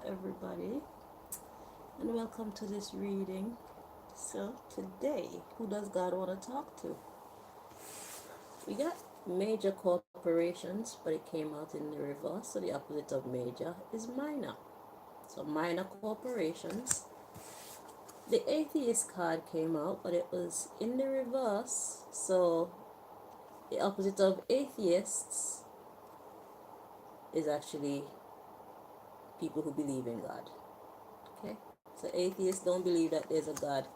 everybody, and welcome to this reading. So, today, who does God want to talk to? We got major corporations, but it came out in the reverse, so the opposite of major is minor. So, minor corporations. The atheist card came out, but it was in the reverse, so the opposite of atheists is actually people who believe in God. Okay? So atheists don't believe that there's a God.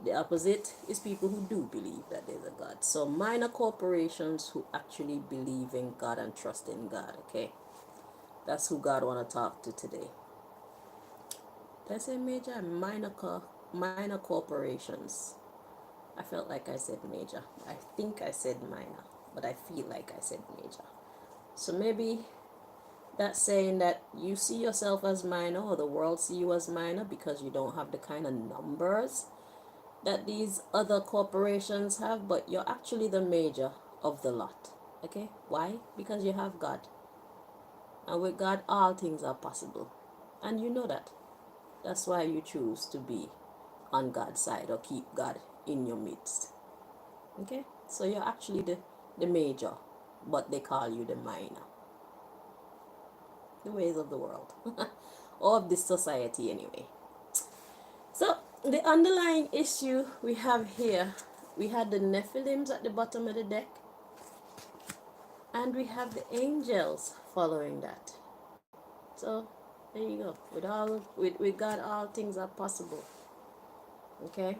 The opposite is people who do believe that there's a God. So minor corporations who actually believe in God and trust in God. Okay? That's who God wanna talk to today. Did I say major and minor corporations? I felt like I said major. I think I said minor, but I feel like I said major. So maybe that's saying that you see yourself as minor or the world see you as minor because you don't have the kind of numbers that these other corporations have, but you're actually the major of the lot. Okay? Why? Because you have God. And with God, all things are possible. And you know that. That's why you choose to be on God's side or keep God in your midst. Okay? So you're actually the major, but they call you the minor. The ways of the world. Or of this society, anyway. So, the underlying issue we have here, we had the Nephilims at the bottom of the deck, and we have the angels following that. So, there you go. With God, all things are possible. Okay?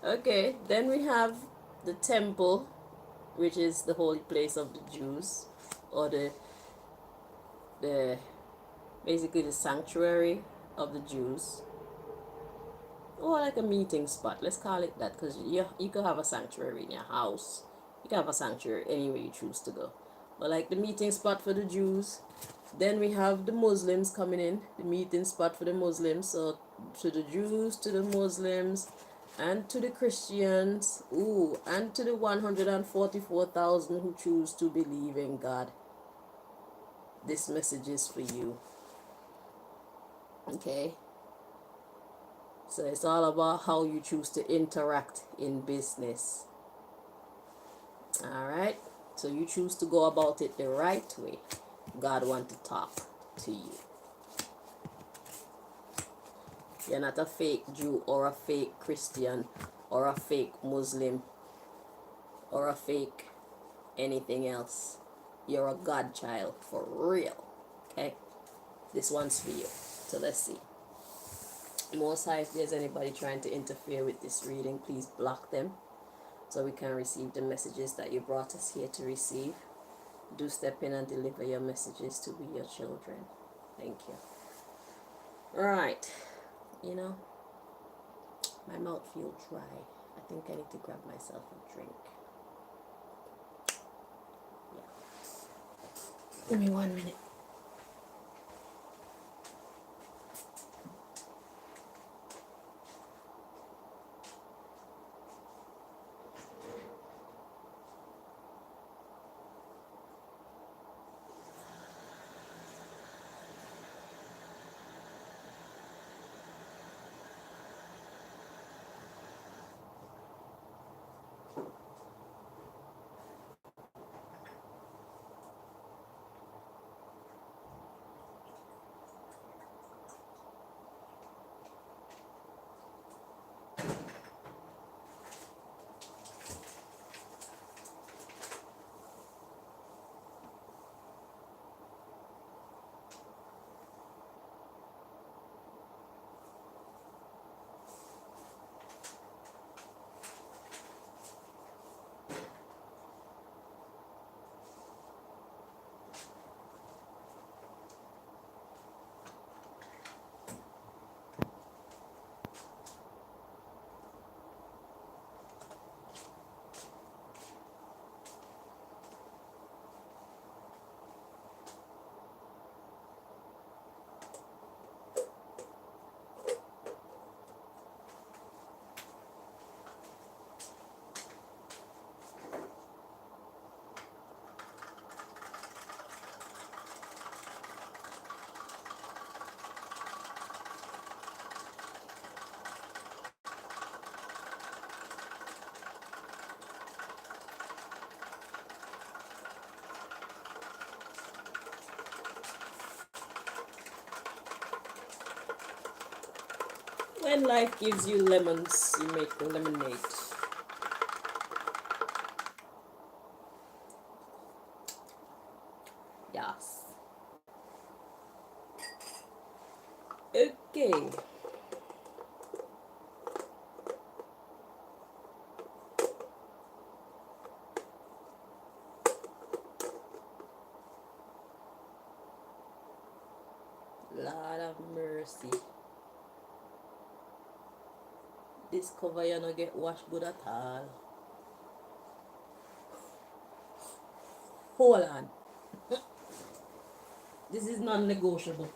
Okay, then we have the temple, which is the holy place of the Jews, or the basically the sanctuary of the Jews, or like a meeting spot. Let's call it that, because you could have a sanctuary in your house. You can have a sanctuary anywhere you choose to go. But like the meeting spot for the Jews. Then we have the Muslims coming in, the meeting spot for the Muslims. So to the Jews, to the Muslims, and to the Christians, and to the 144,000 who choose to believe in God. This message is for you. Okay? So it's all about how you choose to interact in business. Alright? So you choose to go about it the right way. God wants to talk to you. You're not a fake Jew or a fake Christian or a fake Muslim or a fake anything else. You're a God child for real. Okay? This one's for you. So let's see. Most High, if there's anybody trying to interfere with this reading, please block them so we can receive the messages that you brought us here to receive. Do step in and deliver your messages to be your children. Thank you. Alright. You know, my mouth feels dry. I think I need to grab myself a drink. Yeah. Give me 1 minute. When life gives you lemons, you make lemonade. Yes. Okay. Lord of mercy. This cover you not get washed good at all. Hold on. This is non-negotiable.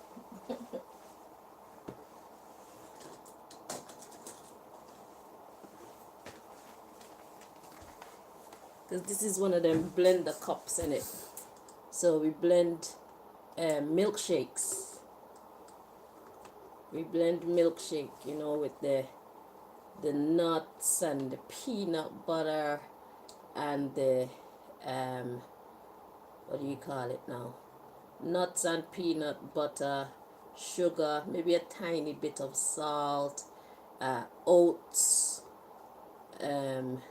Because this is one of them blender cups in it. So we blend milkshakes. We blend milkshake, you know, with the nuts and the peanut butter and the what do you call it now? Nuts and peanut butter, sugar, maybe a tiny bit of salt, oats, and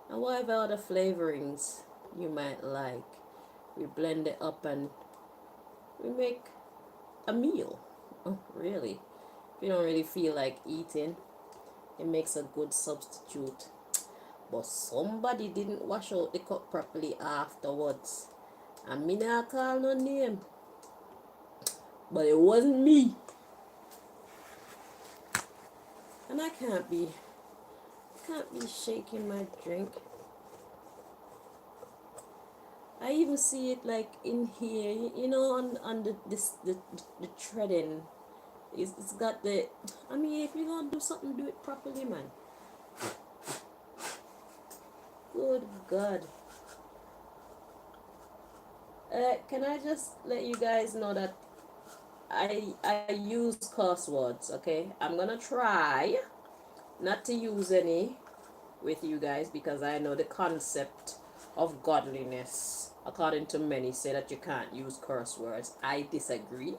whatever other flavorings you might like. We blend it up and we make a meal. Oh, really? If you don't really feel like eating, it makes a good substitute. But somebody didn't wash out the cup properly afterwards. And me not call no name. But it wasn't me. And I can't be shaking my drink. I even see it like in here, you know, on the threading. It's got the, I mean, if you're gonna do something, do it properly, man. Good God. Can I just let you guys know that I use curse words, okay? I'm gonna try not to use any with you guys because I know the concept of godliness, according to many, say that you can't use curse words. I disagree.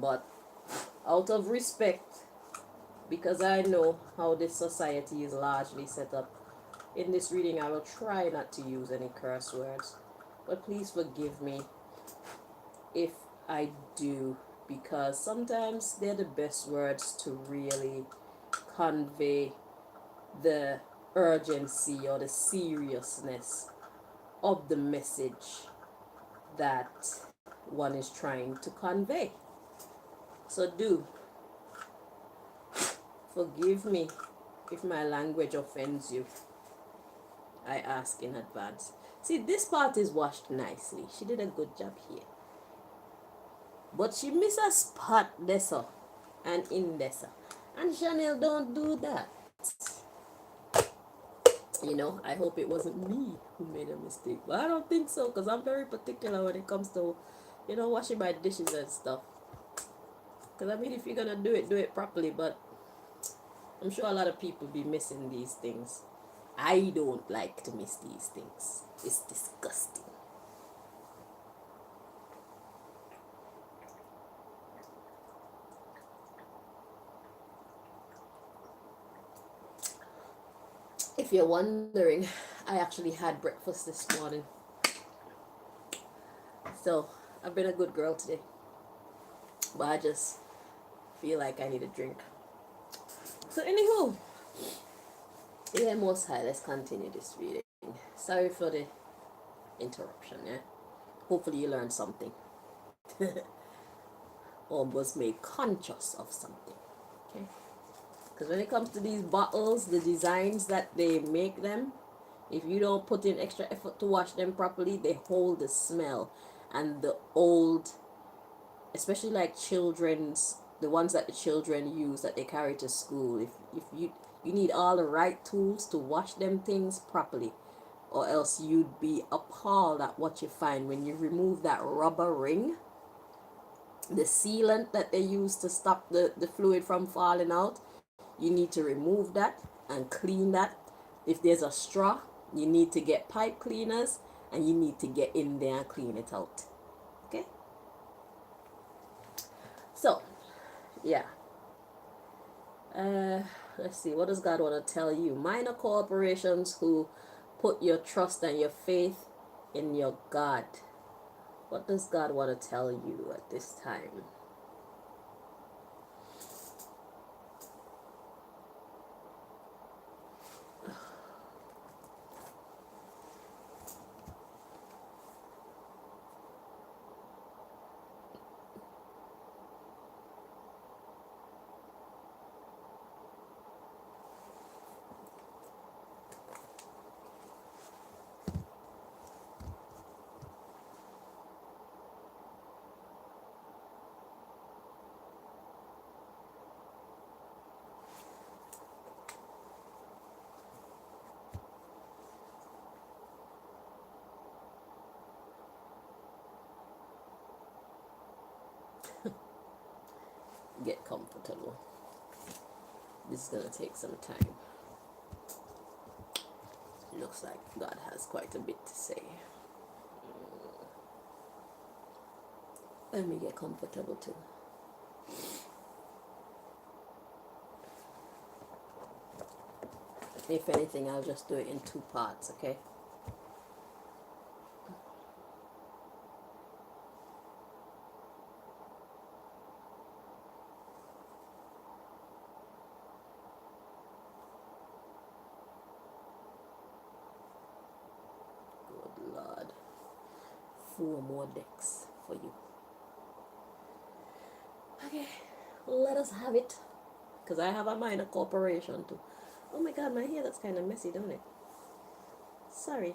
But out of respect, because I know how this society is largely set up, in this reading I will try not to use any curse words. But please forgive me if I do, because sometimes they're the best words to really convey the urgency or the seriousness of the message that one is trying to convey. So do forgive me if my language offends you. I ask in advance. See, this part is washed nicely. She did a good job here. But she missed a spot there and in there. And Chanel don't do that. You know, I hope it wasn't me who made a mistake. But I don't think so, because I'm very particular when it comes to, you know, washing my dishes and stuff. Because, I mean, if you're going to do it properly. But I'm sure a lot of people be missing these things. I don't like to miss these things. It's disgusting. If you're wondering, I actually had breakfast this morning. So, I've been a good girl today. But I just feel like I need a drink. So, anywho, yeah, Most High, let's continue this reading. Sorry for the interruption, yeah? Hopefully you learned something. Or was made conscious of something. Okay? Because when it comes to these bottles, the designs that they make them, if you don't put in extra effort to wash them properly, they hold the smell. And the old, especially like children's, the ones that the children use that they carry to school, if you need all the right tools to wash them things properly, or else you'd be appalled at what you find when you remove that rubber ring, the sealant that they use to stop the fluid from falling out. You need to remove that and clean that. If there's a straw, you need to get pipe cleaners and you need to get in there and clean it out. Okay? So, yeah. Uh, let's see. What does God want to tell you? Minor corporations who put your trust and your faith in your God. What does God want to tell you at this time? Get comfortable. This is going to take some time. It looks like God has quite a bit to say. Let me get comfortable too. If anything, I'll just do it in two parts, okay? Good Lord. 4 more decks for you. Okay, let us have it. Because I have a minor corporation too. Oh my God, my hair looks kind of messy, don't it? Sorry.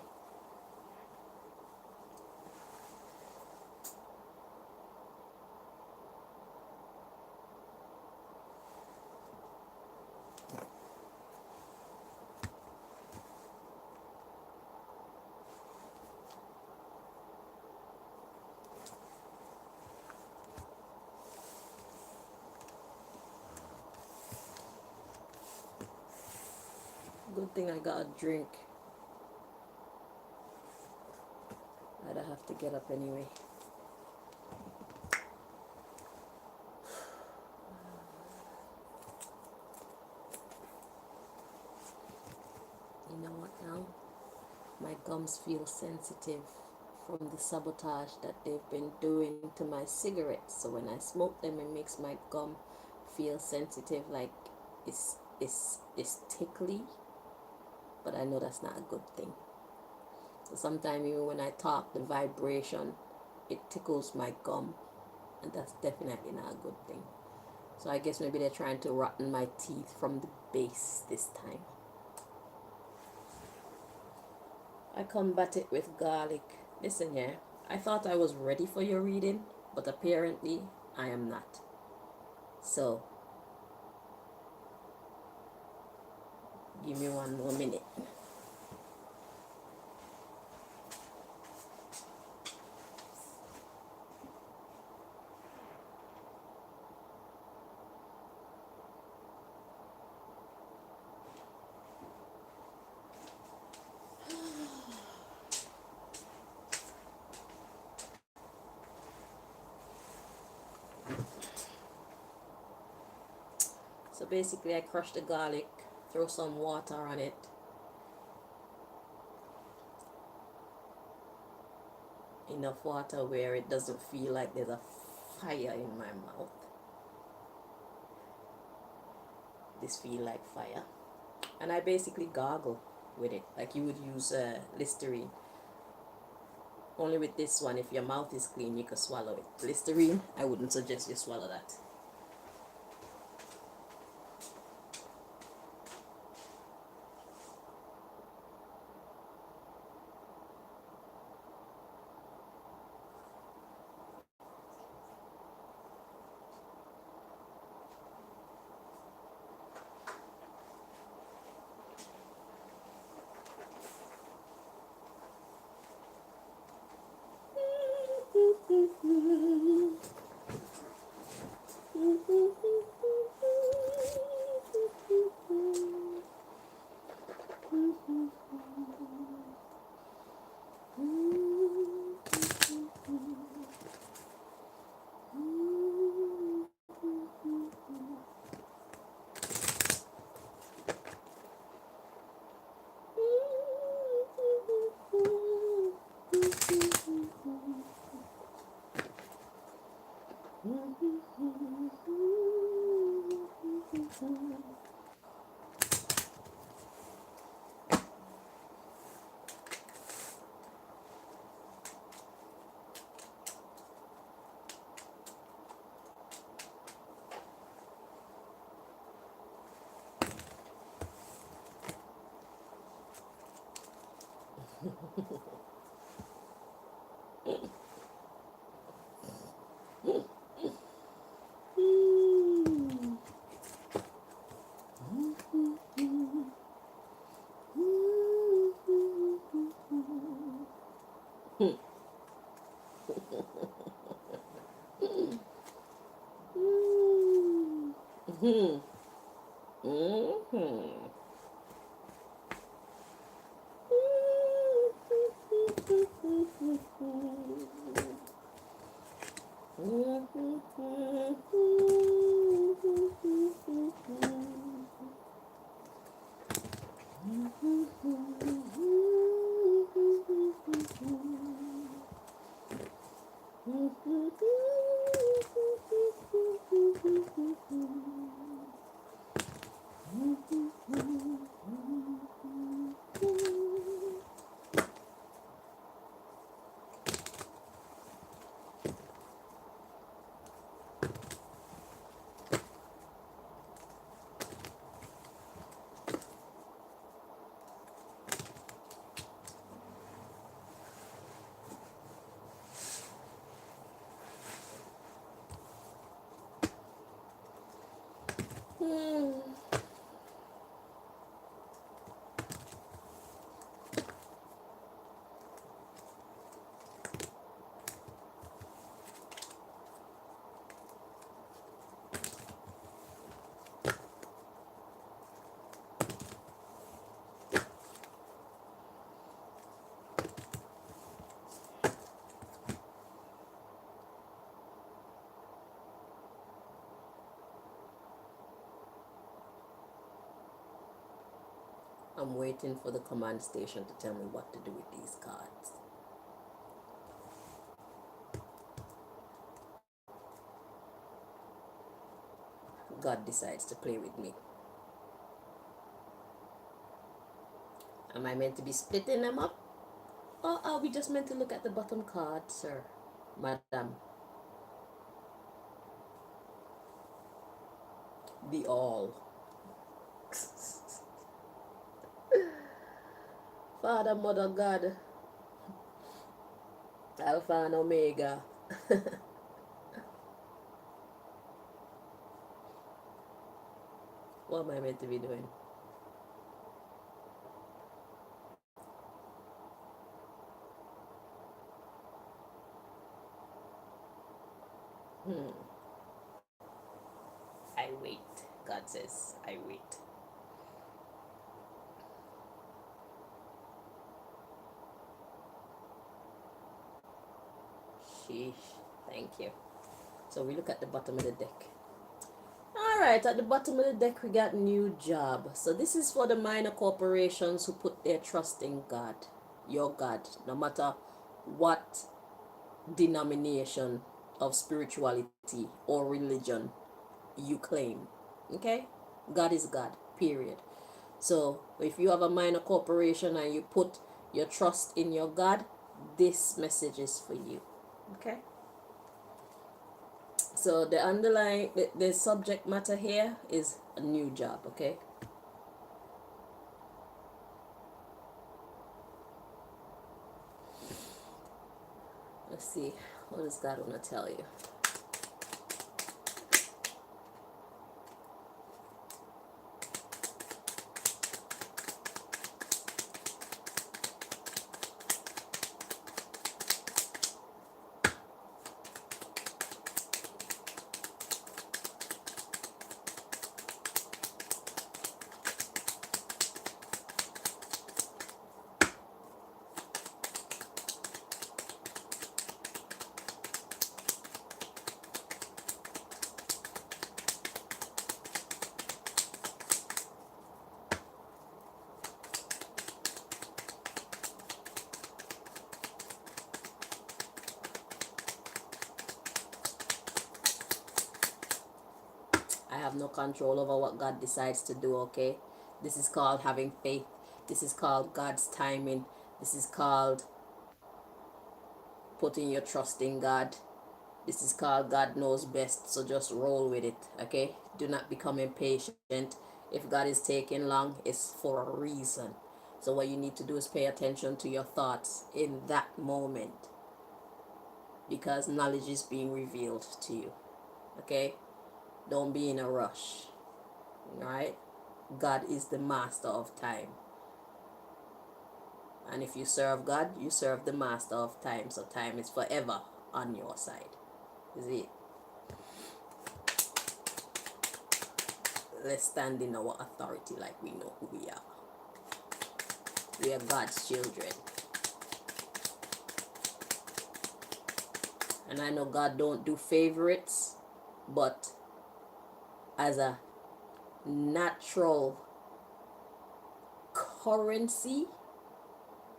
Good thing I got a drink. I'd have to get up anyway. You know what now? My gums feel sensitive from the sabotage that they've been doing to my cigarettes. So when I smoke them, it makes my gum feel sensitive, like it's tickly. But I know that's not a good thing. So sometimes even when I talk, the vibration, it tickles my gum, and that's definitely not a good thing. So I guess maybe they're trying to rotten my teeth from the base this time. I combat it with garlic. Listen here, I thought I was ready for your reading, but apparently I am not. So give me 1 more minute. So basically I crush the garlic, throw some water on it, enough water where it doesn't feel like there's a fire in my mouth. This feel like fire. And I basically gargle with it like you would use Listerine. Only with this one, if your mouth is clean, you can swallow it. Listerine, I wouldn't suggest you swallow that. I'm waiting for the command station to tell me what to do with these cards. God decides to play with me. Am I meant to be splitting them up? Or are we just meant to look at the bottom card, sir? Madam? The all. Father, Mother, God, Alpha and Omega. What am I meant to be doing? I wait. God says, I wait. Sheesh. Thank you. So we look at the bottom of the deck. Alright, at the bottom of the deck we got new job. So this is for the minor corporations who put their trust in God. Your God. No matter what denomination of spirituality or religion you claim. Okay? God is God. Period. So if you have a minor corporation and you put your trust in your God, this message is for you. Okay? So the underlying the subject matter here is a new job, okay? Let's see. What does God want to tell you? have no control over what God decides to do, okay? This is called having faith. This is called God's timing. This is called putting your trust in God. This is called God knows best, so just roll with it, okay? Do not become impatient. If God is taking long, it's for a reason. So what you need to do is pay attention to your thoughts in that moment, because knowledge is being revealed to you, okay? Don't be in a rush, all right? God is the master of time. And if you serve God, you serve the master of time. So time is forever on your side. Is it? Let's stand in our authority like we know who we are. We are God's children. And I know God don't do favorites, but as a natural currency,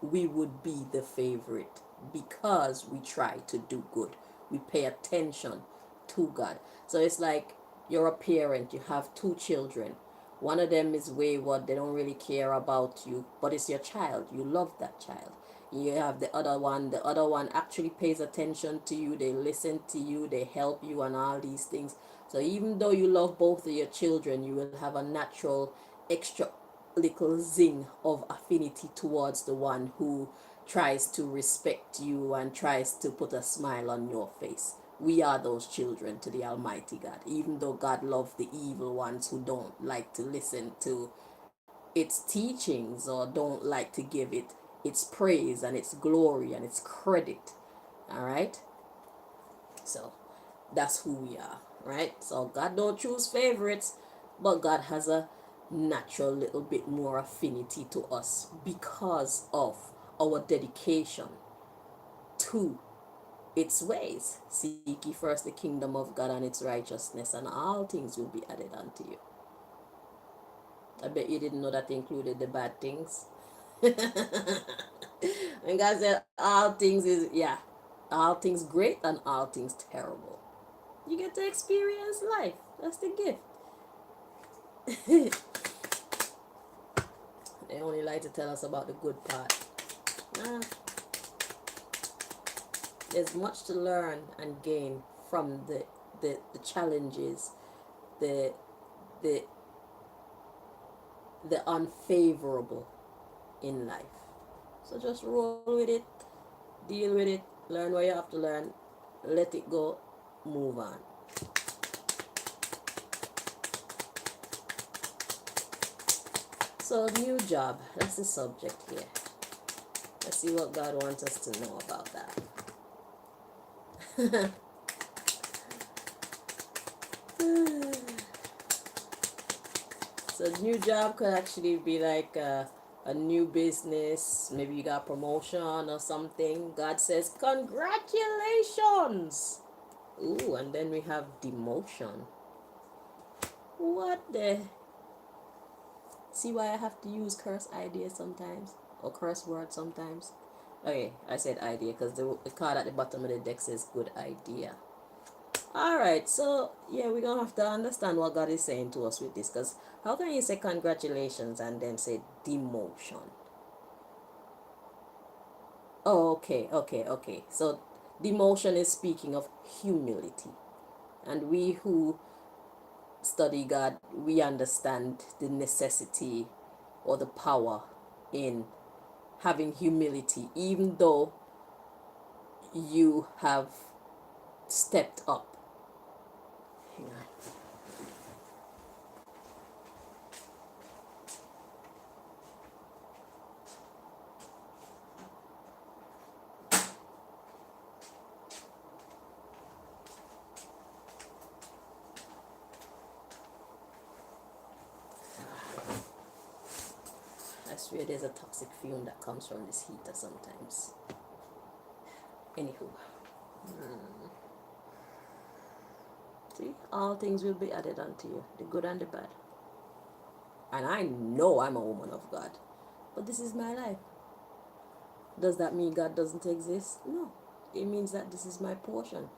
we would be the favorite because we try to do good. We pay attention to God. So it's like you're a parent, you have two children. One of them is wayward, they don't really care about you, but it's your child. You love that child. You have the other one actually pays attention to you, they listen to you, they help you, and all these things. So even though you love both of your children, you will have a natural extra little zing of affinity towards the one who tries to respect you and tries to put a smile on your face. We are those children to the Almighty God, even though God loves the evil ones who don't like to listen to its teachings or don't like to give it its praise and its glory and its credit. All right? So that's who we are, right? So God don't choose favorites, but God has a natural little bit more affinity to us because of our dedication to its ways. Seek ye first the kingdom of God and its righteousness, and all things will be added unto you. I bet you didn't know that included the bad things. And God said all things is, yeah, all things great and all things terrible. You get to experience life. That's the gift. They only like to tell us about the good part. Nah, there's much to learn and gain from the challenges, the the the unfavorable in life. So just roll with it, deal with it, learn what you have to learn, let it go, move on. So new job, that's the subject here. Let's see what God wants us to know about that. So new job could actually be like a new business. Maybe you got promotion or something. God says, congratulations. Ooh, and then we have demotion. What the? See why I have to use curse ideas sometimes? Or curse words sometimes? Okay, I said idea because the card at the bottom of the deck says good idea. Alright, so yeah, we're gonna have to understand what God is saying to us with this, because how can you say congratulations and then say demotion? Oh, okay. So demotion is speaking of humility. And we who study God, we understand the necessity or the power in having humility, even though you have stepped up. Hang on. I swear there's a toxic fume that comes from this heater sometimes. Anywho. See, all things will be added unto you, the good and the bad. And I know I'm a woman of God, but this is my life. Does that mean God doesn't exist? No. It means that this is my portion.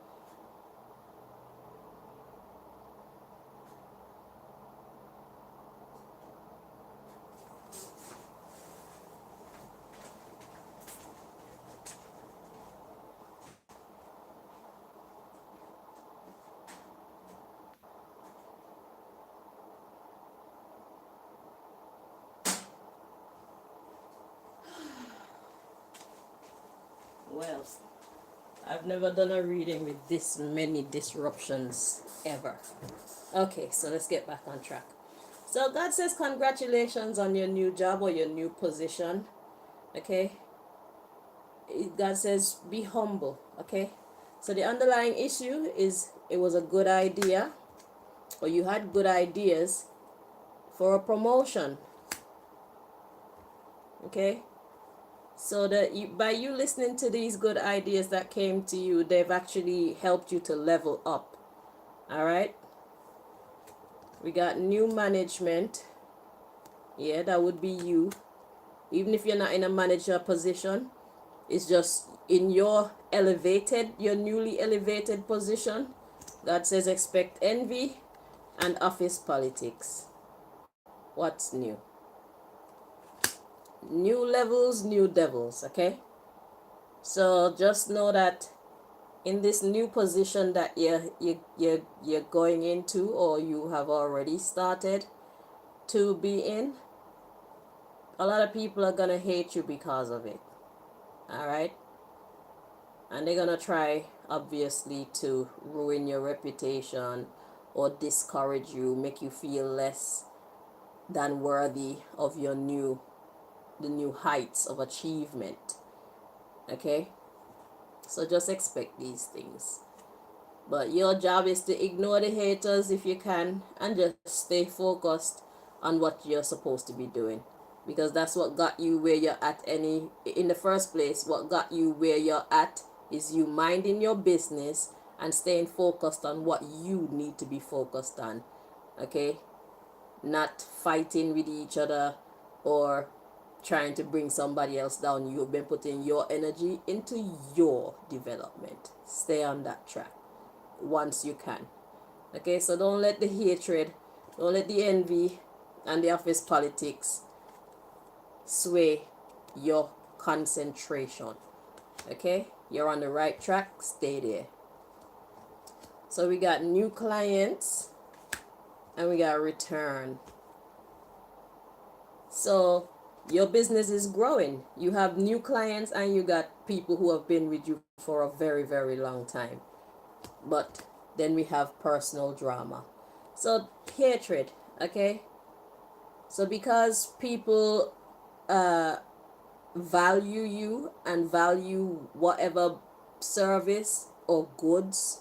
Well, I've never done a reading with this many disruptions ever. Okay, so let's get back on track. So God says congratulations on your new job or your new position. Okay? God says be humble. Okay? So the underlying issue is it was a good idea, or you had good ideas for a promotion. Okay? So that by you listening to these good ideas that came to you, they've actually helped you to level up. All right? We got new management. Yeah, that would be you. Even if you're not in a manager position, it's just in your newly elevated position. God says expect envy and office politics. What's new? New levels, new devils, okay? So just know that in this new position that you're going into, or you have already started to be in, a lot of people are gonna hate you because of it. All right? And they're gonna try, obviously, to ruin your reputation or discourage you, make you feel less than worthy of the new heights of achievement. Okay? So just expect these things. But your job is to ignore the haters if you can, and just stay focused on what you're supposed to be doing. Because that's what got you where you're at in the first place. What got you where you're at is you minding your business and staying focused on what you need to be focused on. Okay? Not fighting with each other or trying to bring somebody else down. You've been putting your energy into your development. Stay on that track once you can. Okay, so don't let the hatred, don't let the envy and the office politics sway your concentration. Okay, you're on the right track, stay there. So we got new clients and we got return. So your business is growing. You have new clients and you got people who have been with you for a very, very long time. But then we have personal drama. So hatred, okay? So because people value you and value whatever service or goods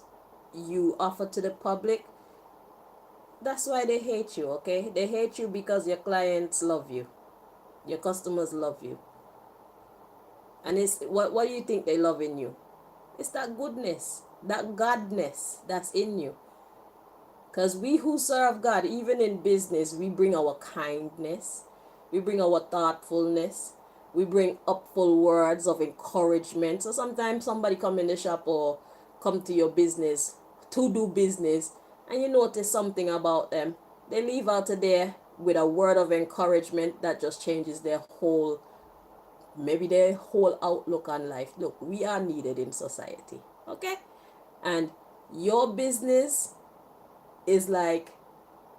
you offer to the public, that's why they hate you, okay? They hate you because your clients love you. Your customers love you. And it's what do you think they love in you? It's that goodness, that godness that's in you. Because we who serve God, even in business, we bring our kindness, we bring our thoughtfulness, we bring upful words of encouragement. So sometimes somebody come in the shop or come to your business to do business, and you notice something about them. They leave out of there with a word of encouragement that just changes maybe their whole outlook on life. Look, we are needed in society, okay? And your business is like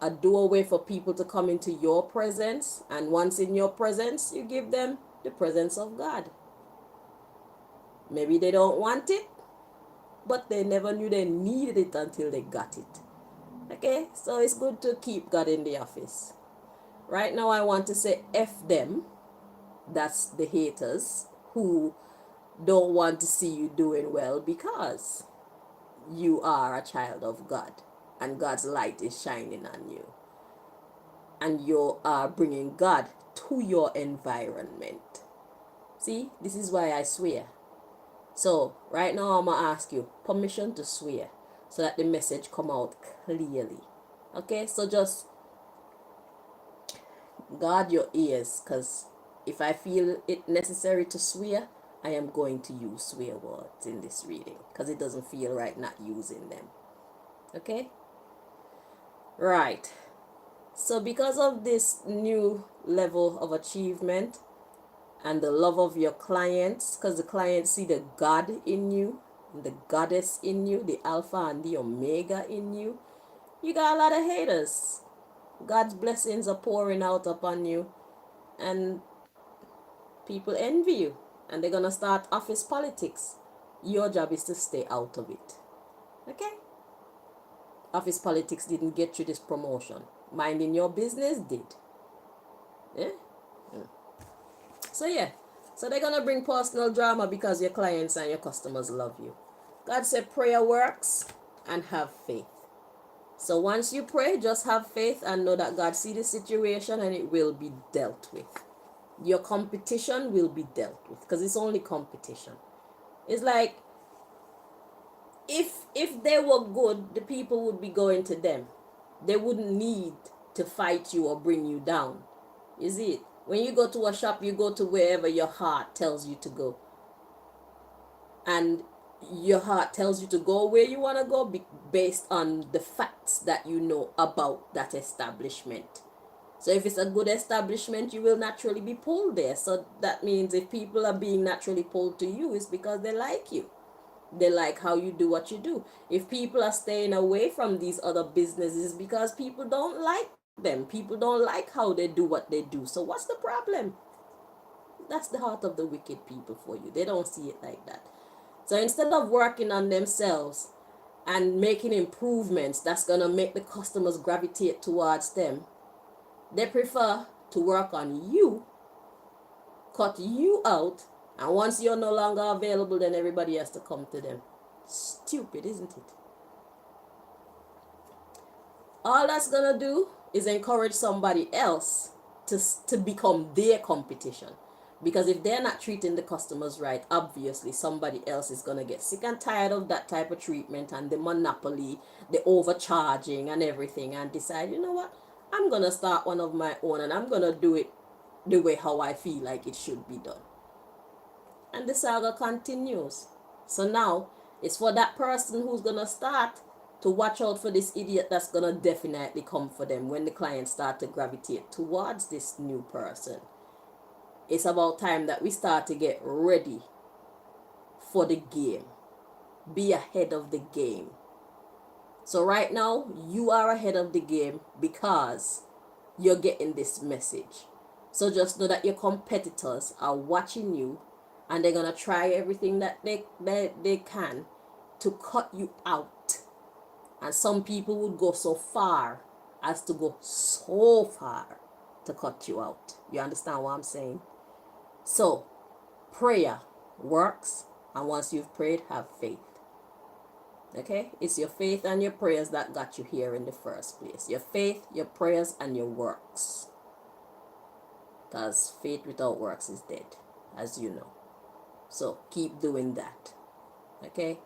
a doorway for people to come into your presence, and once in your presence you give them the presence of God. Maybe they don't want it, but they never knew they needed it until they got it. Okay, so it's good to keep God in the office. Right now I want to say F them. That's the haters who don't want to see you doing well, because you are a child of God and God's light is shining on you, and you are bringing God to your environment. See, this is why I swear. So right now I'm gonna ask you permission to swear so that the message come out clearly. Okay, so just guard your ears, because if I feel it necessary to swear, I am going to use swear words in this reading, because it doesn't feel right not using them. Okay? Right. So because of this new level of achievement and the love of your clients, because the clients see the God in you, the goddess in you, the Alpha and the Omega in you, you got a lot of haters. God's blessings are pouring out upon you, and people envy you. and they're gonna start office politics, your job is to stay out of it. Okay? Office politics didn't get you this promotion. Minding your business did. Yeah? So yeah. So they're gonna bring personal drama because your clients and your customers love you. God said prayer works and have faith. So once you pray, just have faith and know that God sees the situation and it will be dealt with. Your competition will be dealt with because it's only competition. It's like if they were good, the people would be going to them. They wouldn't need to fight you or bring you down. You see it? When you go to a shop, you go to wherever your heart tells you to go. And your heart tells you to go where you want to go based on the facts that you know about that establishment. So if it's a good establishment, you will naturally be pulled there. So that means if people are being naturally pulled to you, it's because they like you. They like how you do what you do. If people are staying away from these other businesses, because people don't like them. People don't like how they do what they do. So what's the problem? That's the heart of the wicked people for you. They don't see it like that. So instead of working on themselves and making improvements that's going to make the customers gravitate towards them, they prefer to work on you, cut you out, and once you're no longer available, then everybody has to come to them. Stupid, isn't it? All that's going to do is encourage somebody else to become their competition. Because if they're not treating the customers right, obviously somebody else is going to get sick and tired of that type of treatment and the monopoly, the overcharging and everything, and decide, you know what, I'm going to start one of my own and I'm going to do it the way how I feel like it should be done. And the saga continues. So now it's for that person who's going to start to watch out for this idiot that's going to definitely come for them when the clients start to gravitate towards this new person. It's about time that we start to get ready for the game. Be ahead of the game. So right now, you are ahead of the game because you're getting this message. So just know that your competitors are watching you and they're going to try everything that they can to cut you out. And some people would go so far as to go so far to cut you out. You understand what I'm saying? So, prayer works, and once you've prayed, have faith. Okay? It's your faith and your prayers that got you here in the first place. Your faith, your prayers, and your works. Because faith without works is dead, as you know. So, keep doing that. Okay?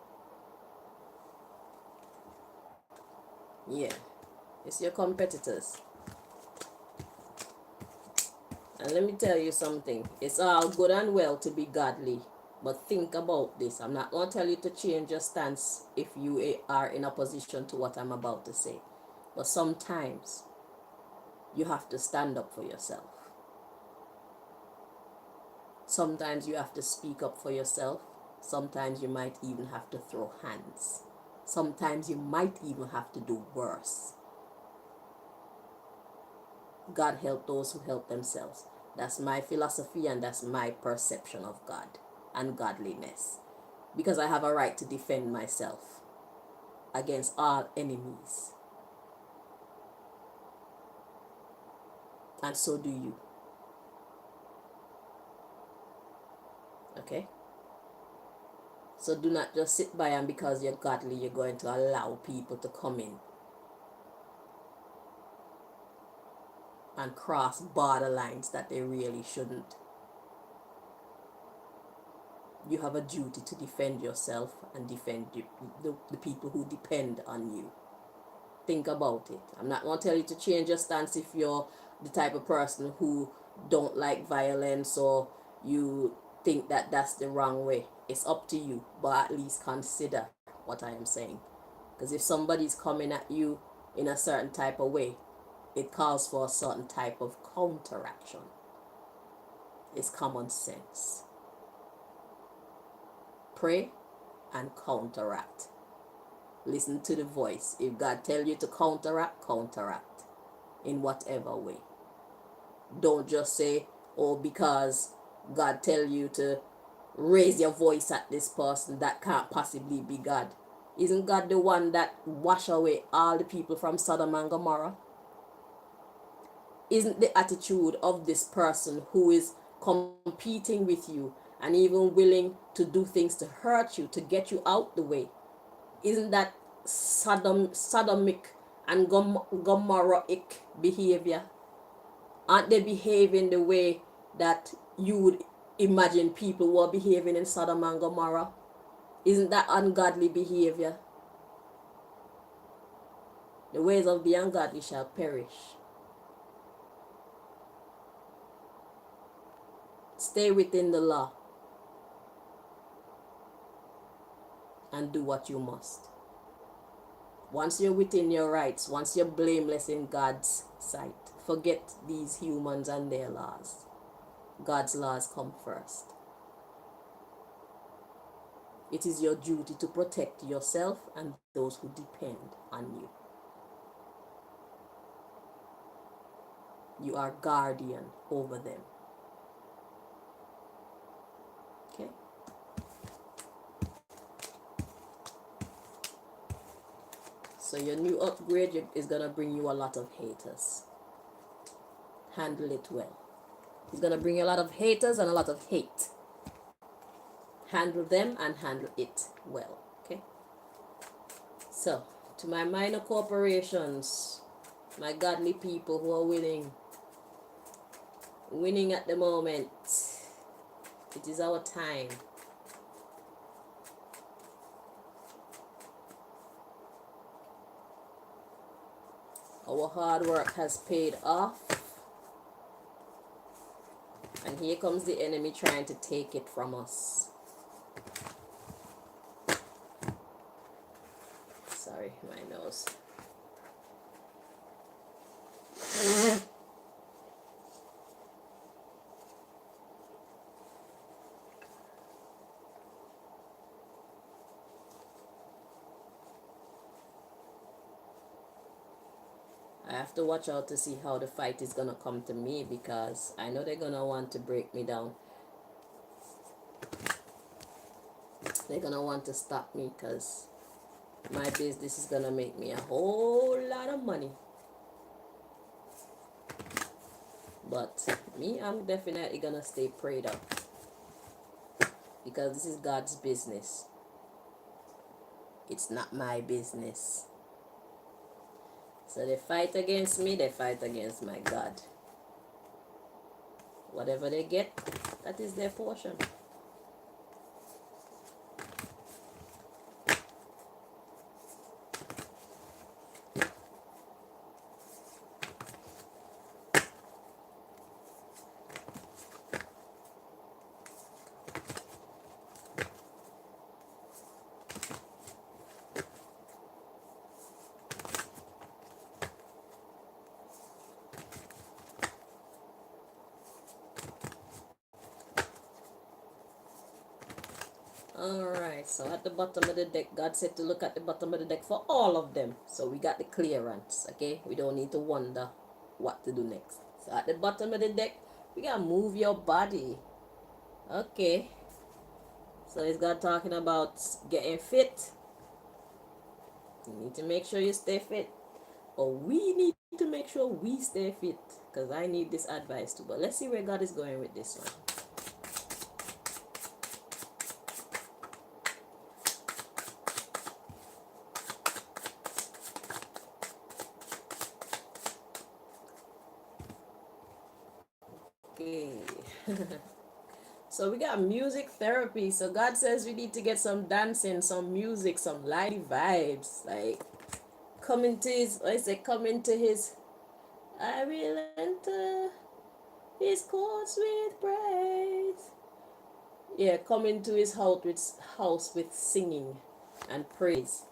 Yeah. It's your competitors. And let me tell you something. It's all good and well to be godly. But think about this. I'm not going to tell you to change your stance if you are in opposition to what I'm about to say. But sometimes you have to stand up for yourself. Sometimes you have to speak up for yourself. Sometimes you might even have to throw hands. Sometimes you might even have to do worse. God help those who help themselves. That's my philosophy and that's my perception of God and godliness. Because I have a right to defend myself against all enemies. And so do you. Okay? So do not just sit by and because you're godly, you're going to allow people to come in and cross borderlines that they really shouldn't. You have a duty to defend yourself and defend the people who depend on you. Think about it. I'm not going to tell you to change your stance if you're the type of person who don't like violence or you think that that's the wrong way. It's up to you, but at least consider what I am saying. Because if somebody's coming at you in a certain type of way, it calls for a certain type of counteraction. It's common sense. Pray and counteract. Listen to the voice. If God tells you to counteract, counteract in whatever way. Don't just say, oh, because God tell you to raise your voice at this person that can't possibly be God? Isn't God the one that wash away all the people from Sodom and Gomorrah? Isn't the attitude of this person who is competing with you and even willing to do things to hurt you, to get you out the way, isn't that Sodomic and Gomorrhahic behavior? Aren't they behaving the way that you would imagine people were behaving in Sodom and Gomorrah? Isn't that ungodly behavior? The ways of the ungodly shall perish. Stay within the law and do what you must. Once you're within your rights, once you're blameless in God's sight, forget these humans and their laws. God's laws come first. It is your duty to protect yourself and those who depend on you. You are guardian over them. Okay? So your new upgrade is going to bring you a lot of haters. Handle it well. It's going to bring you a lot of haters and a lot of hate. Handle them and handle it well. Okay? So, to my minor corporations, my godly people who are winning at the moment, it is our time. Our hard work has paid off. And here comes the enemy trying to take it from us. Sorry, my nose. I have to watch out to see how the fight is gonna come to me, because I know they're gonna want to break me down. They're gonna want to stop me, because my business is gonna make me a whole lot of money. But me, I'm definitely gonna stay prayed up, because this is God's business. It's not my business. So they fight against me, they fight against my God. Whatever they get, that is their portion. Alright, so at the bottom of the deck, God said to look at the bottom of the deck for all of them. So we got the clearance, okay? We don't need to wonder what to do next. So at the bottom of the deck, we gotta move your body. Okay. So it's God talking about getting fit. You need to make sure you stay fit. Or we need to make sure we stay fit. Because I need this advice too. But let's see where God is going with this one. Okay. So we got music therapy. So God says we need to get some dancing, some music, some lively vibes. Like come into his, I will enter his courts with praise. Yeah, come into his house with singing and praise.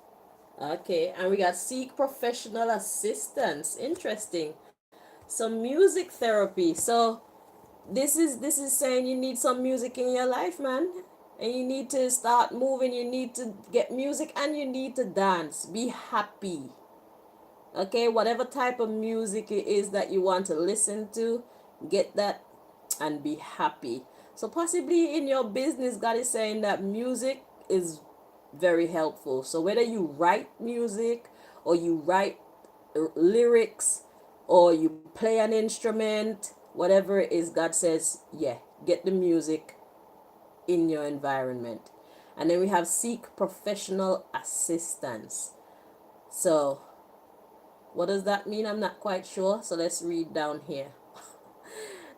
Okay, and we got seek professional assistance. Interesting. Some music therapy. So this is saying you need some music in your life, man. And you need to start moving, you need to get music, and you need to dance. Be happy. Okay, whatever type of music it is that you want to listen to, get that and be happy. So possibly in your business, God is saying that music is very helpful. So whether you write music or you write lyrics or you play an instrument, whatever it is, God says, yeah, get the music in your environment. And then we have seek professional assistance. So what does that mean? I'm not quite sure. So let's read down here.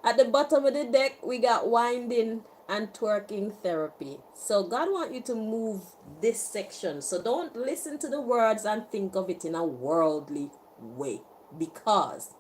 At the bottom of the deck, we got winding and twerking therapy. So God wants you to move this section. So don't listen to the words and think of it in a worldly way, because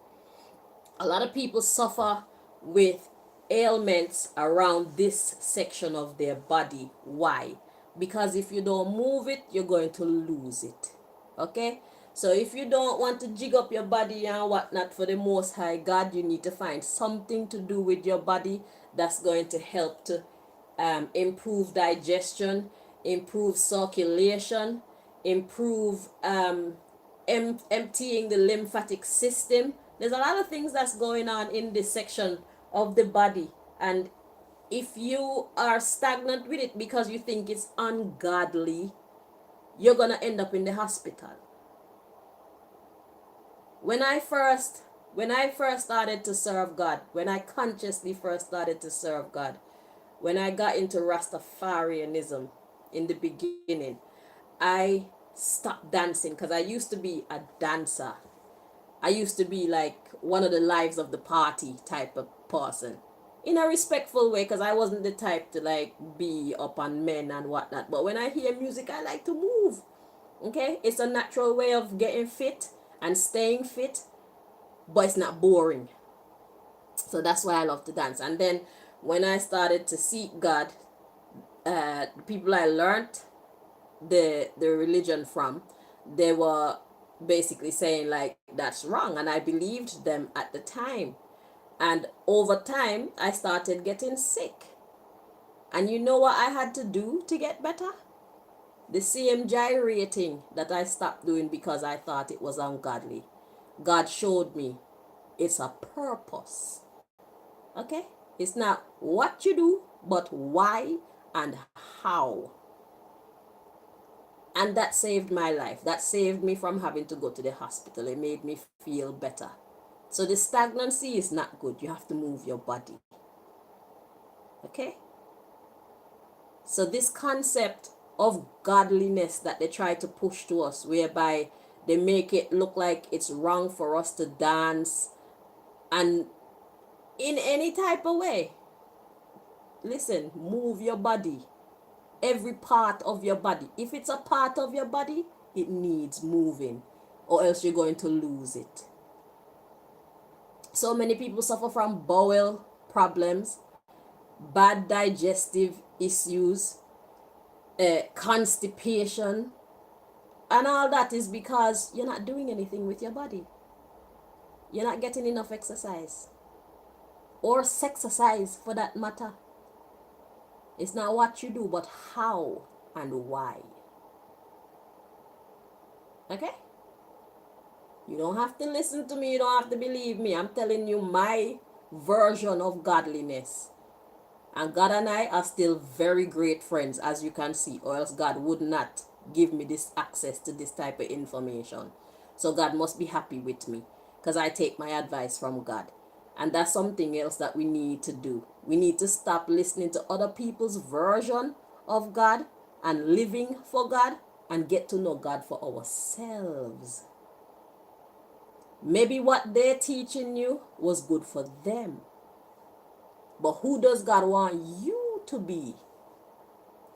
a lot of people suffer with ailments around this section of their body. Why? Because if you don't move it, you're going to lose it. Okay? So if you don't want to jig up your body and whatnot for the Most High God, you need to find something to do with your body that's going to help to improve digestion, improve circulation, improve emptying the lymphatic system. There's a lot of things that's going on in this section of the body. And if you are stagnant with it because you think it's ungodly, you're going to end up in the hospital. When I first started to serve God, when I consciously first started to serve God, when I got into Rastafarianism in the beginning, I stopped dancing because I used to be a dancer. I used to be like one of the lives of the party type of person. In a respectful way, because I wasn't the type to like be up on men and whatnot. But when I hear music, I like to move. Okay? It's a natural way of getting fit and staying fit, but it's not boring. So that's why I love to dance. And then when I started to seek God, people I learned the religion from, they were basically saying like that's wrong, and I believed them at the time. And over time, I started getting sick. And you know what I had to do to get better? The same gyrating that I stopped doing because I thought it was ungodly. God showed me it's a purpose. Okay? It's not what you do, but why and how. And that saved my life. That saved me from having to go to the hospital. It made me feel better. So the stagnancy is not good. You have to move your body. Okay? So this concept of godliness that they try to push to us, whereby they make it look like it's wrong for us to dance and in any type of way. Listen, move your body. Every part of your body. If it's a part of your body, it needs moving, or else you're going to lose it. So many people suffer from bowel problems, bad digestive issues, constipation, and all that is because you're not doing anything with your body. You're not getting enough exercise, or sexercise for that matter. It's not what you do, but how and why. Okay? You don't have to listen to me. You don't have to believe me. I'm telling you my version of godliness. And God and I are still very great friends, as you can see, or else God would not give me this access to this type of information. So God must be happy with me because I take my advice from God. And that's something else that we need to do. We need to stop listening to other people's version of God and living for God and get to know God for ourselves. Maybe what they're teaching you was good for them. But who does God want you to be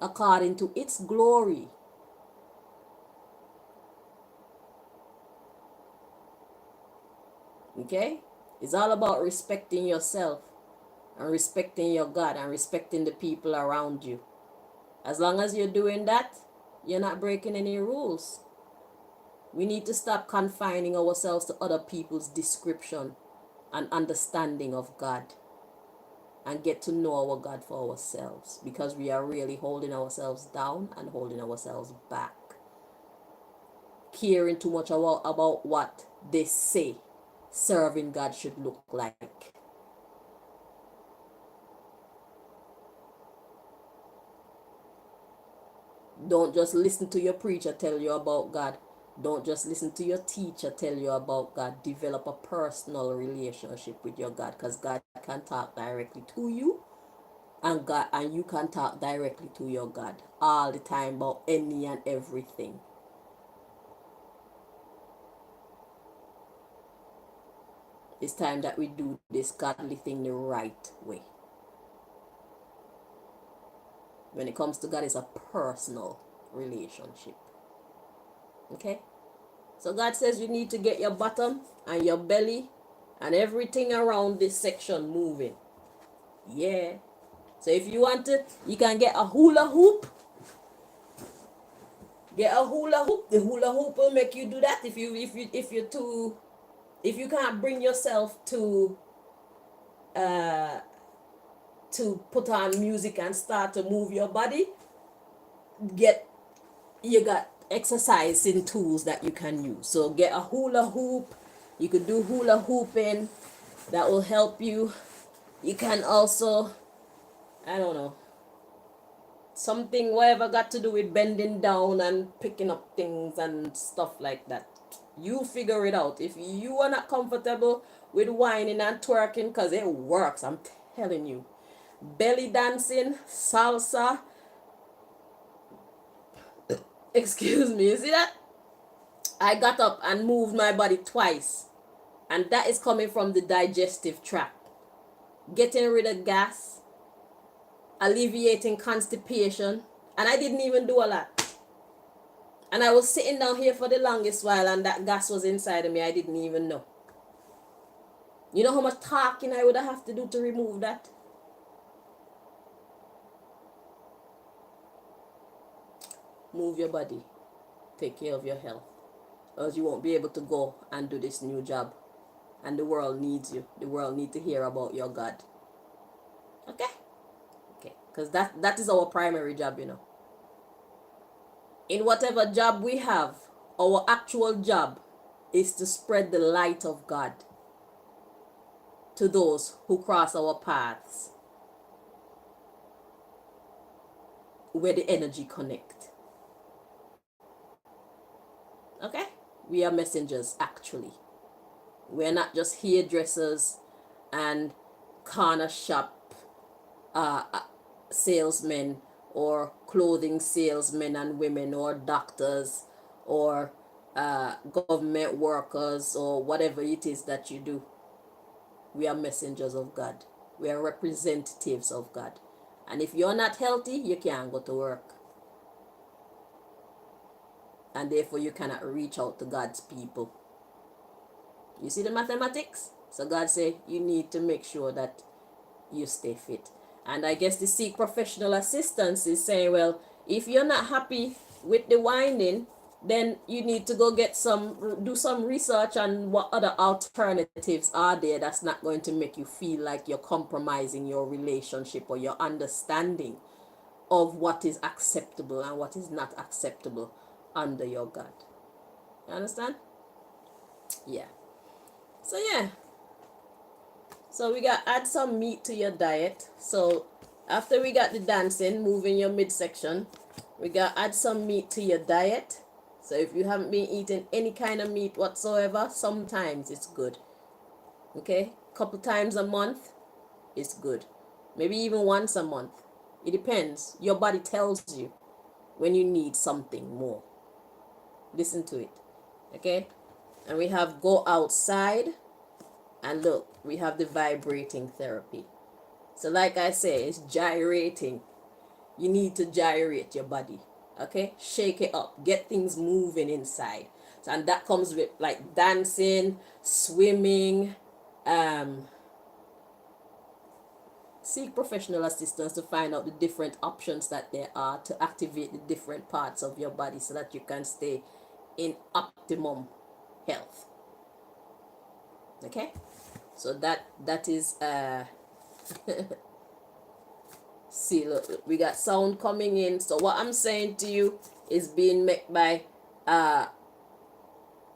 according to its glory? Okay? It's all about respecting yourself and respecting your God and respecting the people around you. As long as you're doing that, you're not breaking any rules. We need to stop confining ourselves to other people's description and understanding of God and get to know our God for ourselves, because we are really holding ourselves down and holding ourselves back, caring too much about what they say serving God should look like. Don't just listen to your preacher tell you about God. Don't just listen to your teacher tell you about God. Develop a personal relationship with your God, because God can talk directly to you, and you can talk directly to your God all the time about any and everything. It's time that we do this godly thing the right way. When it comes to God, it's a personal relationship. Okay? So God says you need to get your bottom and your belly and everything around this section moving. Yeah. So if you want to, you can get a hula hoop. Get a hula hoop. The hula hoop will make you do that. If you can't bring yourself uh to put on music and start to move your body, get you got exercising tools that you can use. So get a hula hoop. You could do hula hooping. That will help you. You can also, I don't know, something whatever got to do with bending down and picking up things and stuff like that. You figure it out. If you are not comfortable with whining and twerking, because it works, I'm telling you. Belly dancing, salsa, excuse me, you see that? I got up and moved my body twice, and that is coming from the digestive tract. Getting rid of gas, alleviating constipation, and I didn't even do a lot. And I was sitting down here for the longest while, and that gas was inside of me. I didn't even know. You know how much talking I would have to do to remove that? Move your body. Take care of your health. Or else you won't be able to go and do this new job. And the world needs you. The world needs to hear about your God. Okay? Okay. Because that is our primary job, you know. In whatever job we have, our actual job is to spread the light of God to those who cross our paths, where the energy connect. Okay? We are messengers, actually. We're not just hairdressers and corner shop salesmen, or clothing salesmen and women, or doctors, or government workers, or whatever it is that you do. We are messengers of God. We are representatives of God. And if you're not healthy, you can't go to work. And therefore you cannot reach out to God's people. You see the mathematics? So God said you need to make sure that you stay fit. And I guess the Seek professional assistance is saying, well, if you're not happy with the winding, then you need to go do some research on what other alternatives are there that's not going to make you feel like you're compromising your relationship or your understanding of what is acceptable and what is not acceptable under your God. You understand? Yeah. So yeah. So we got add some meat to your diet. So after we got the dancing, moving your midsection, we got add some meat to your diet. So if you haven't been eating any kind of meat whatsoever, sometimes it's good. Okay? Couple times a month, it's good. Maybe even once a month. It depends. Your body tells you when you need something more. Listen to it. Okay? And we have go outside. And look, we have the vibrating therapy. So like I say, it's gyrating. You need to gyrate your body. Okay? Shake it up. Get things moving inside. So, and that comes with like dancing, swimming, seek professional assistance to find out the different options that there are to activate the different parts of your body so that you can stay in optimum health. Okay? So that is see, look, we got sound coming in. So what I'm saying to you is being met by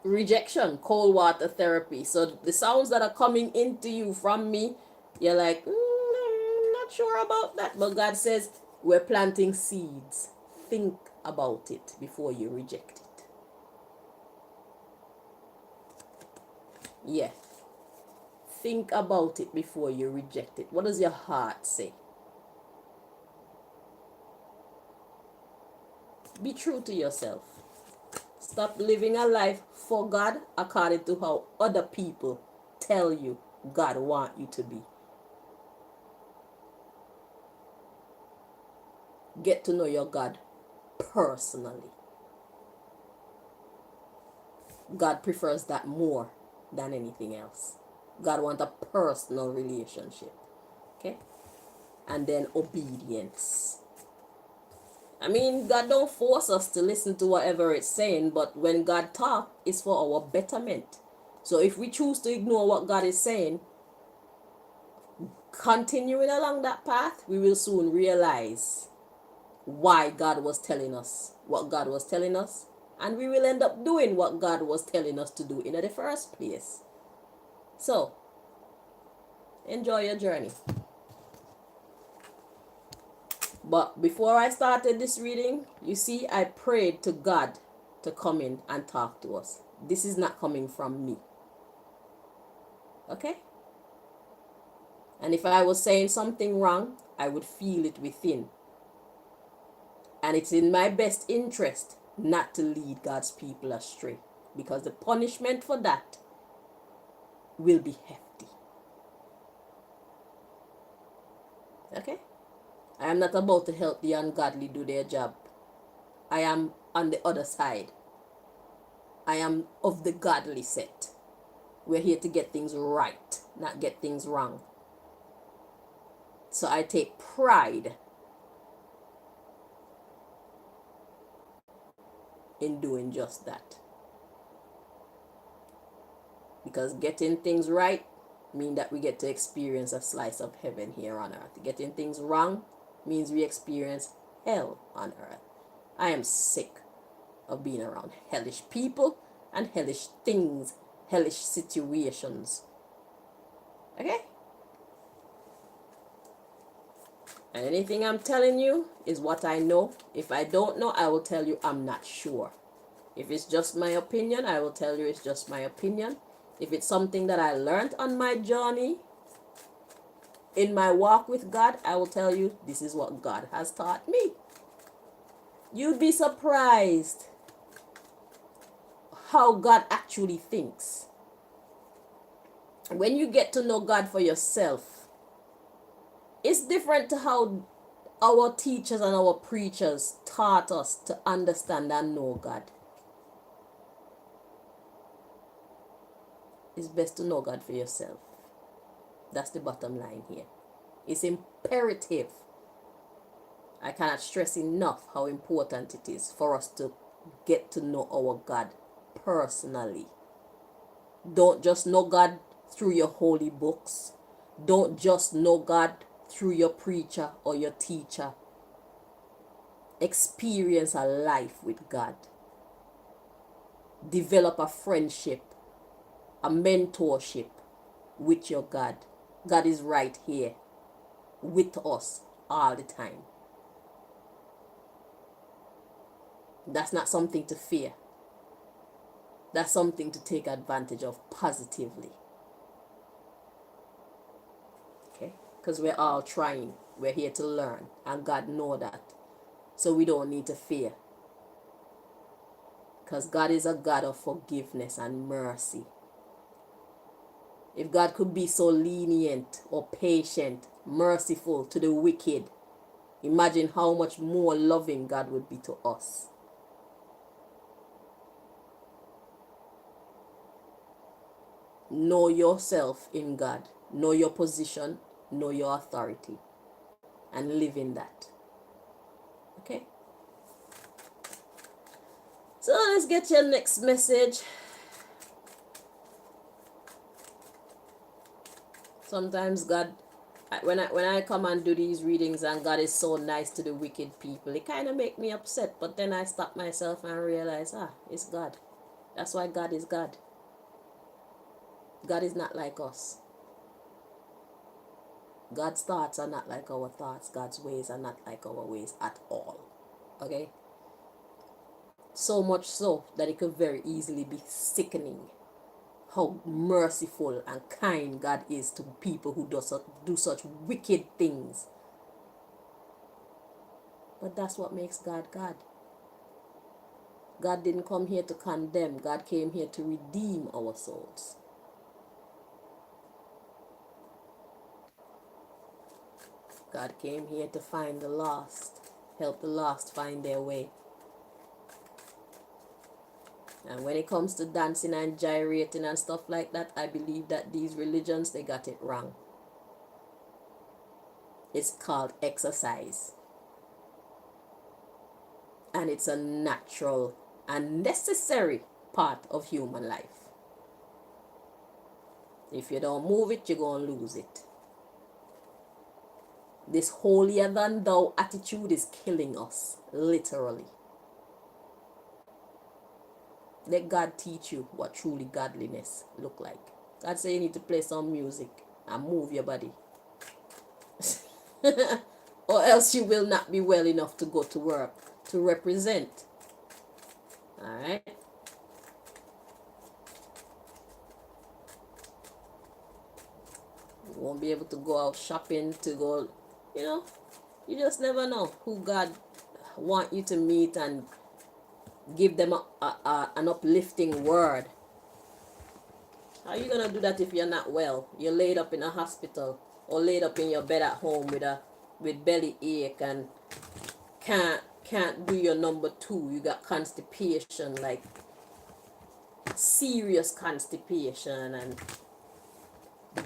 rejection, cold water therapy. So the sounds that are coming into you from me, you're like, I'm not sure about that. But God says we're planting seeds. Think about it before you reject it. Yeah. Think about it before you reject it. What does your heart say? Be true to yourself. Stop living a life for God according to how other people tell you God wants you to be. Get to know your God personally. God prefers that more than anything else. God wants a personal relationship. Okay? And then obedience. I mean, God don't force us to listen to whatever it's saying, but when God talks, it's for our betterment. So if we choose to ignore what God is saying, continuing along that path, we will soon realize why God was telling us what God was telling us, and we will end up doing what God was telling us to do in the first place. So, enjoy your journey. But before I started this reading, you see, I prayed to God to come in and talk to us. This is not coming from me. Okay? And if I was saying something wrong, I would feel it within. And it's in my best interest not to lead God's people astray, because the punishment for that will be hefty. Okay? I am not about to help the ungodly do their job. I am on the other side. I am of the godly set. We're here to get things right, not get things wrong. So I take pride in doing just that. Because getting things right means that we get to experience a slice of heaven here on earth. Getting things wrong means we experience hell on earth. I am sick of being around hellish people and hellish things, hellish situations. Okay? And anything I'm telling you is what I know. If I don't know, I will tell you I'm not sure. If it's just my opinion, I will tell you it's just my opinion. If it's something that I learned on my journey, in my walk with God, I will tell you this is what God has taught me. You'd be surprised how God actually thinks. When you get to know God for yourself, it's different to how our teachers and our preachers taught us to understand and know God. It's best to know God for yourself. That's the bottom line here. It's imperative. I cannot stress enough how important it is for us to get to know our God personally. Don't just know God through your holy books. Don't just know God through your preacher or your teacher. Experience a life with God. Develop a friendship, a mentorship with your God. God is right here with us all the time. That's not something to fear. That's something to take advantage of positively. Okay? Because we're all trying. We're here to learn. And God knows that. So we don't need to fear. Because God is a God of forgiveness and mercy. If God could be so lenient or patient, merciful to the wicked, imagine how much more loving God would be to us. Know yourself in God. Know your position. Know your authority. And live in that. Okay? So let's get your next message. Sometimes God, when I come and do these readings and God is so nice to the wicked people, it kind of make me upset. But then I stop myself and realize, it's God. That's why God is God. God is not like us. God's thoughts are not like our thoughts. God's ways are not like our ways at all. Okay? So much so that it could very easily be sickening how merciful and kind God is to people who do such wicked things. But that's what makes God God. God didn't come here to condemn. God came here to redeem our souls. God came here to find the lost, help the lost find their way. And when it comes to dancing and gyrating and stuff like that, I believe that these religions, they got it wrong. It's called exercise. And it's a natural and necessary part of human life. If you don't move it, you're going to lose it. This holier than thou attitude is killing us, literally. Let God teach you what truly godliness look like. God say you need to play some music and move your body. Or else you will not be well enough to go to work, to represent. Alright? You won't be able to go out shopping, to go, you just never know who God want you to meet and give them an uplifting word. How are you going to do that if you're not well? You're laid up in a hospital or laid up in your bed at home with belly ache and can't do your number 2. You got constipation, like serious constipation, and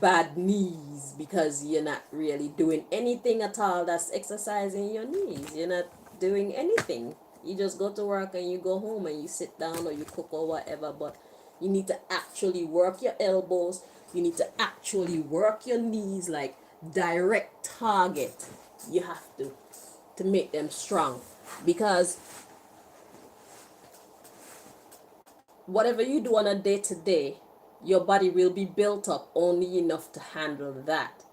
bad knees because you're not really doing anything at all that's exercising your knees. You're not doing anything. You just go to work and you go home and you sit down or you cook or whatever, but you need to actually work your elbows. You need to actually work your knees, like direct target. You have to make them strong, because whatever you do on a day-to-day, your body will be built up only enough to handle that.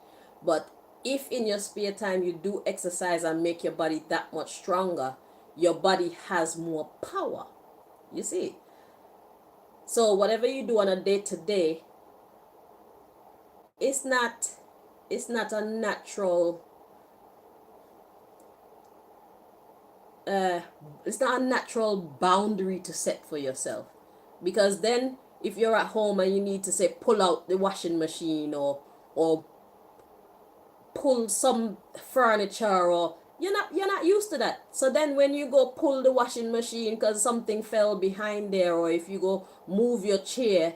But if in your spare time you do exercise and make your body that much stronger, your body has more power. You see? So whatever you do on a day-to-day, it's not a natural it's not a natural boundary to set for yourself. Because then if you're at home and you need to, say, pull out the washing machine or pull some furniture, or you're not used to that. So then when you go pull the washing machine because something fell behind there, or if you go move your chair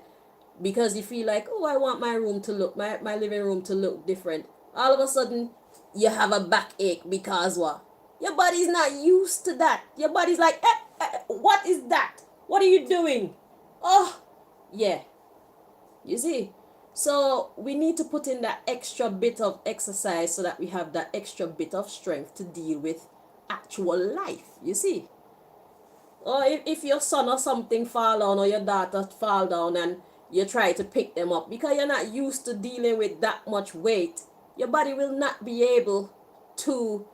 because you feel like, oh, I want my room to look, my living room to look different, all of a sudden you have a backache because what? Your body's not used to that. Your body's like, what is that? What are you doing? Oh, yeah. You see? So we need to put in that extra bit of exercise so that we have that extra bit of strength to deal with actual life. You see? Or if your son or something fall down, or your daughter fall down and you try to pick them up, because you're not used to dealing with that much weight, your body will not be able to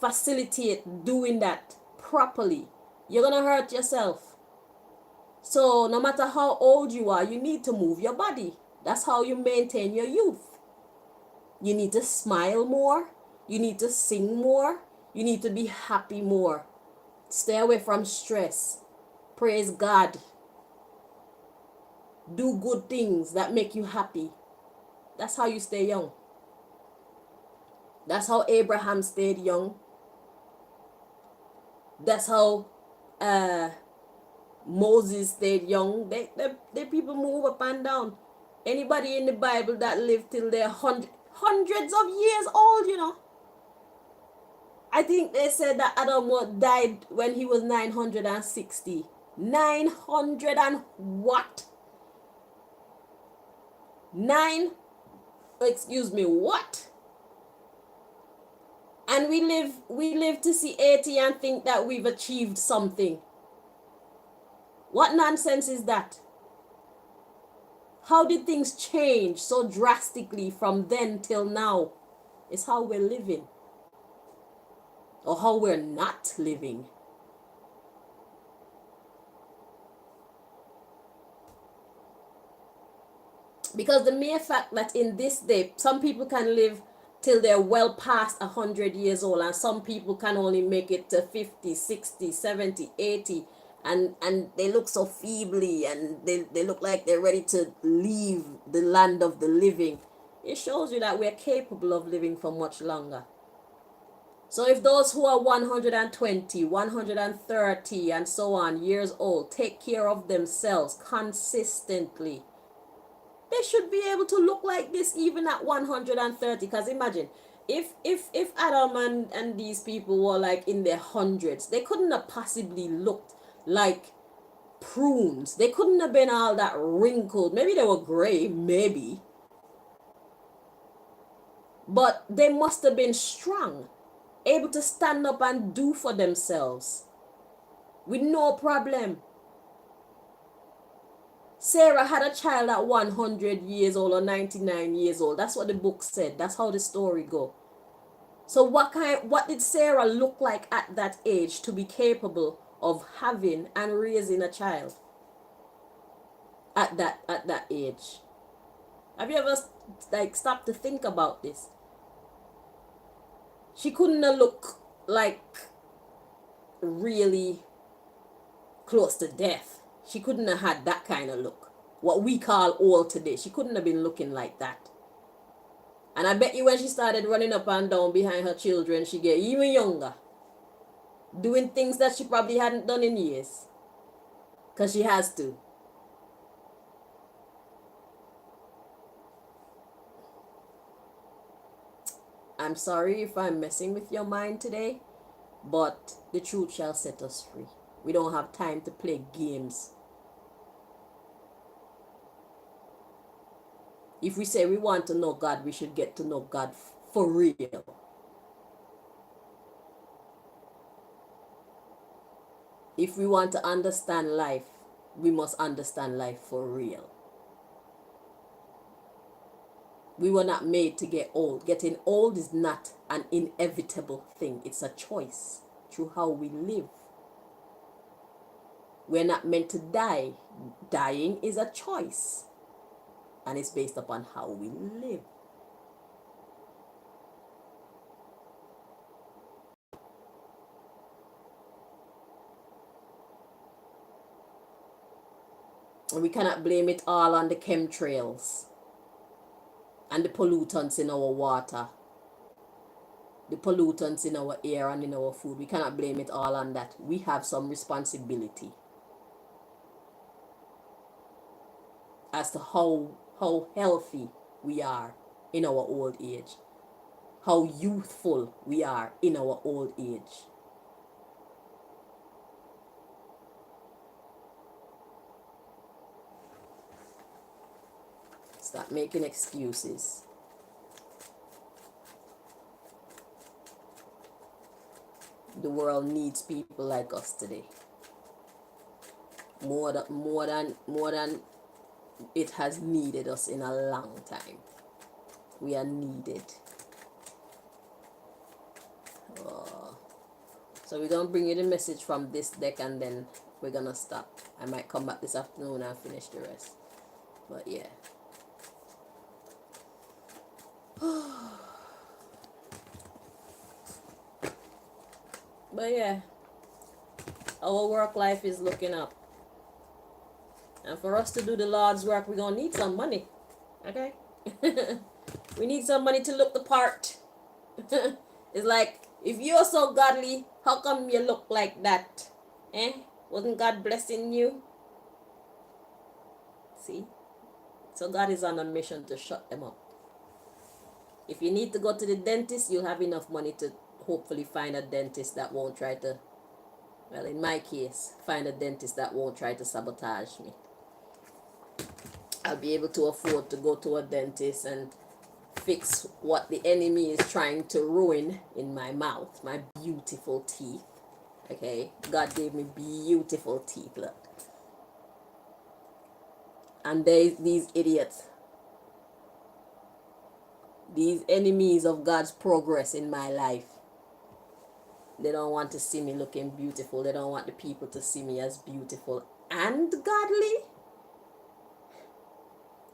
facilitate doing that properly. You're gonna hurt yourself. So no matter how old you are, you need to move your body. That's how you maintain your youth. You need to smile more. You need to sing more. You need to be happy more. Stay away from stress. Praise God. Do good things that make you happy. That's how you stay young. That's how Abraham stayed young. That's how Moses stayed young. They people move up and down. Anybody in the Bible that lived till they're hundreds of years old. I think they said that Adam died when he was 960. 900 and what? What? And we live to see 80 and think that we've achieved something. What nonsense is that? How did things change so drastically from then till now? It's how we're living. Or how we're not living. Because the mere fact that in this day, some people can live till they're well past 100 years old, and some people can only make it to 50, 60, 70, 80, and they look so feebly, and they look like they're ready to leave the land of the living. It shows you that we're capable of living for much longer. So if those who are 120, 130, and so on years old take care of themselves consistently, they should be able to look like this even at 130. Because imagine if Adam and these people were like in their hundreds, they couldn't have possibly looked like prunes. They couldn't have been all that wrinkled. Maybe they were gray, maybe, but they must have been strong, able to stand up and do for themselves with no problem. Sarah had a child at 100 years old or 99 years old. That's what the book said. That's how the story go. So what did Sarah look like at that age to be capable of having and raising a child at that age? Have you ever like stopped to think about this? She couldn't have looked like really close to death. She couldn't have had that kind of look. What we call old today. She couldn't have been looking like that. And I bet you when she started running up and down behind her children, she get even younger. Doing things that she probably hadn't done in years. Because she has to. I'm sorry if I'm messing with your mind today, but the truth shall set us free. We don't have time to play games. If we say we want to know God, we should get to know God for real. If we want to understand life, we must understand life for real. We were not made to get old. Getting old is not an inevitable thing. It's a choice through how we live. We're not meant to die. Dying is a choice. And it's based upon how we live. And we cannot blame it all on the chemtrails and the pollutants in our water, the pollutants in our air and in our food. We cannot blame it all on that. We have some responsibility as to how healthy we are in our old age, how youthful we are in our old age. Stop making excuses. The world needs people like us today. More than it has needed us in a long time. We are needed. So we're going to bring you the message from this deck and then we're going to stop. I might come back this afternoon and finish the rest. But yeah. But yeah. Our work life is looking up. And for us to do the Lord's work, we're going to need some money. Okay? We need some money to look the part. It's like, if you're so godly, how come you look like that? Eh? Wasn't God blessing you? See? So God is on a mission to shut them up. If you need to go to the dentist, you'll have enough money to hopefully find a dentist that won't try to, well, in my case, find a dentist that won't try to sabotage me. I'll be able to afford to go to a dentist and fix what the enemy is trying to ruin in my mouth, my beautiful teeth. Okay, God gave me beautiful teeth, look. And these idiots, these enemies of God's progress in my life, they don't want to see me looking beautiful. They don't want the people to see me as beautiful and godly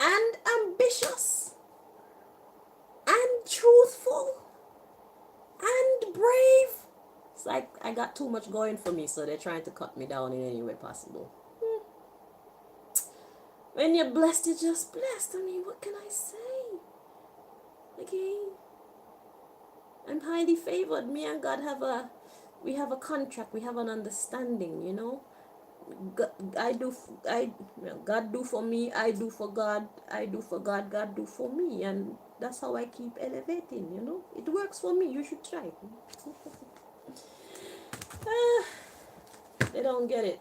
and like I got too much going for me, so they're trying to cut me down in any way possible. When you're blessed, you're just blessed. I mean, what can I say? Okay, I'm highly favored. Me and God we have a contract. We have an understanding. You know, God, God do for me. I do for God. I do for God. God do for me, and that's how I keep elevating. You know, it works for me. You should try. Ah, they don't get it.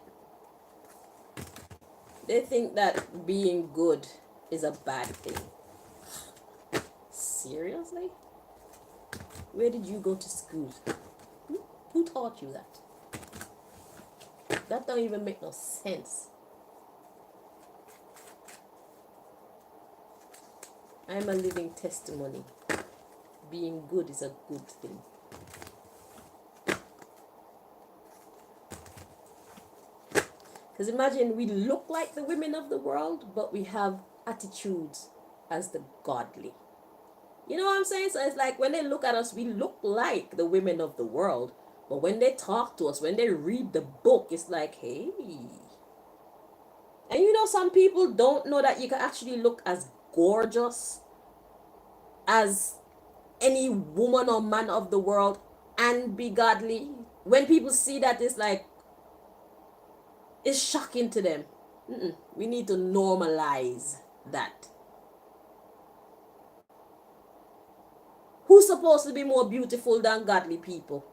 They think that being good is a bad thing. Seriously? Where did you go to school? Who taught you that? That don't even make no sense. I'm a living testimony. Being good is a good thing. Because imagine we look like the women of the world, but we have attitudes as the godly. You know what I'm saying? So it's like when they look at us, we look like the women of the world. But when they talk to us, when they read the book, it's like, hey. And you know, some people don't know that you can actually look as gorgeous as any woman or man of the world and be godly. When people see that, it's like, it's shocking to them. We need to normalize that. Who's supposed to be more beautiful than godly people?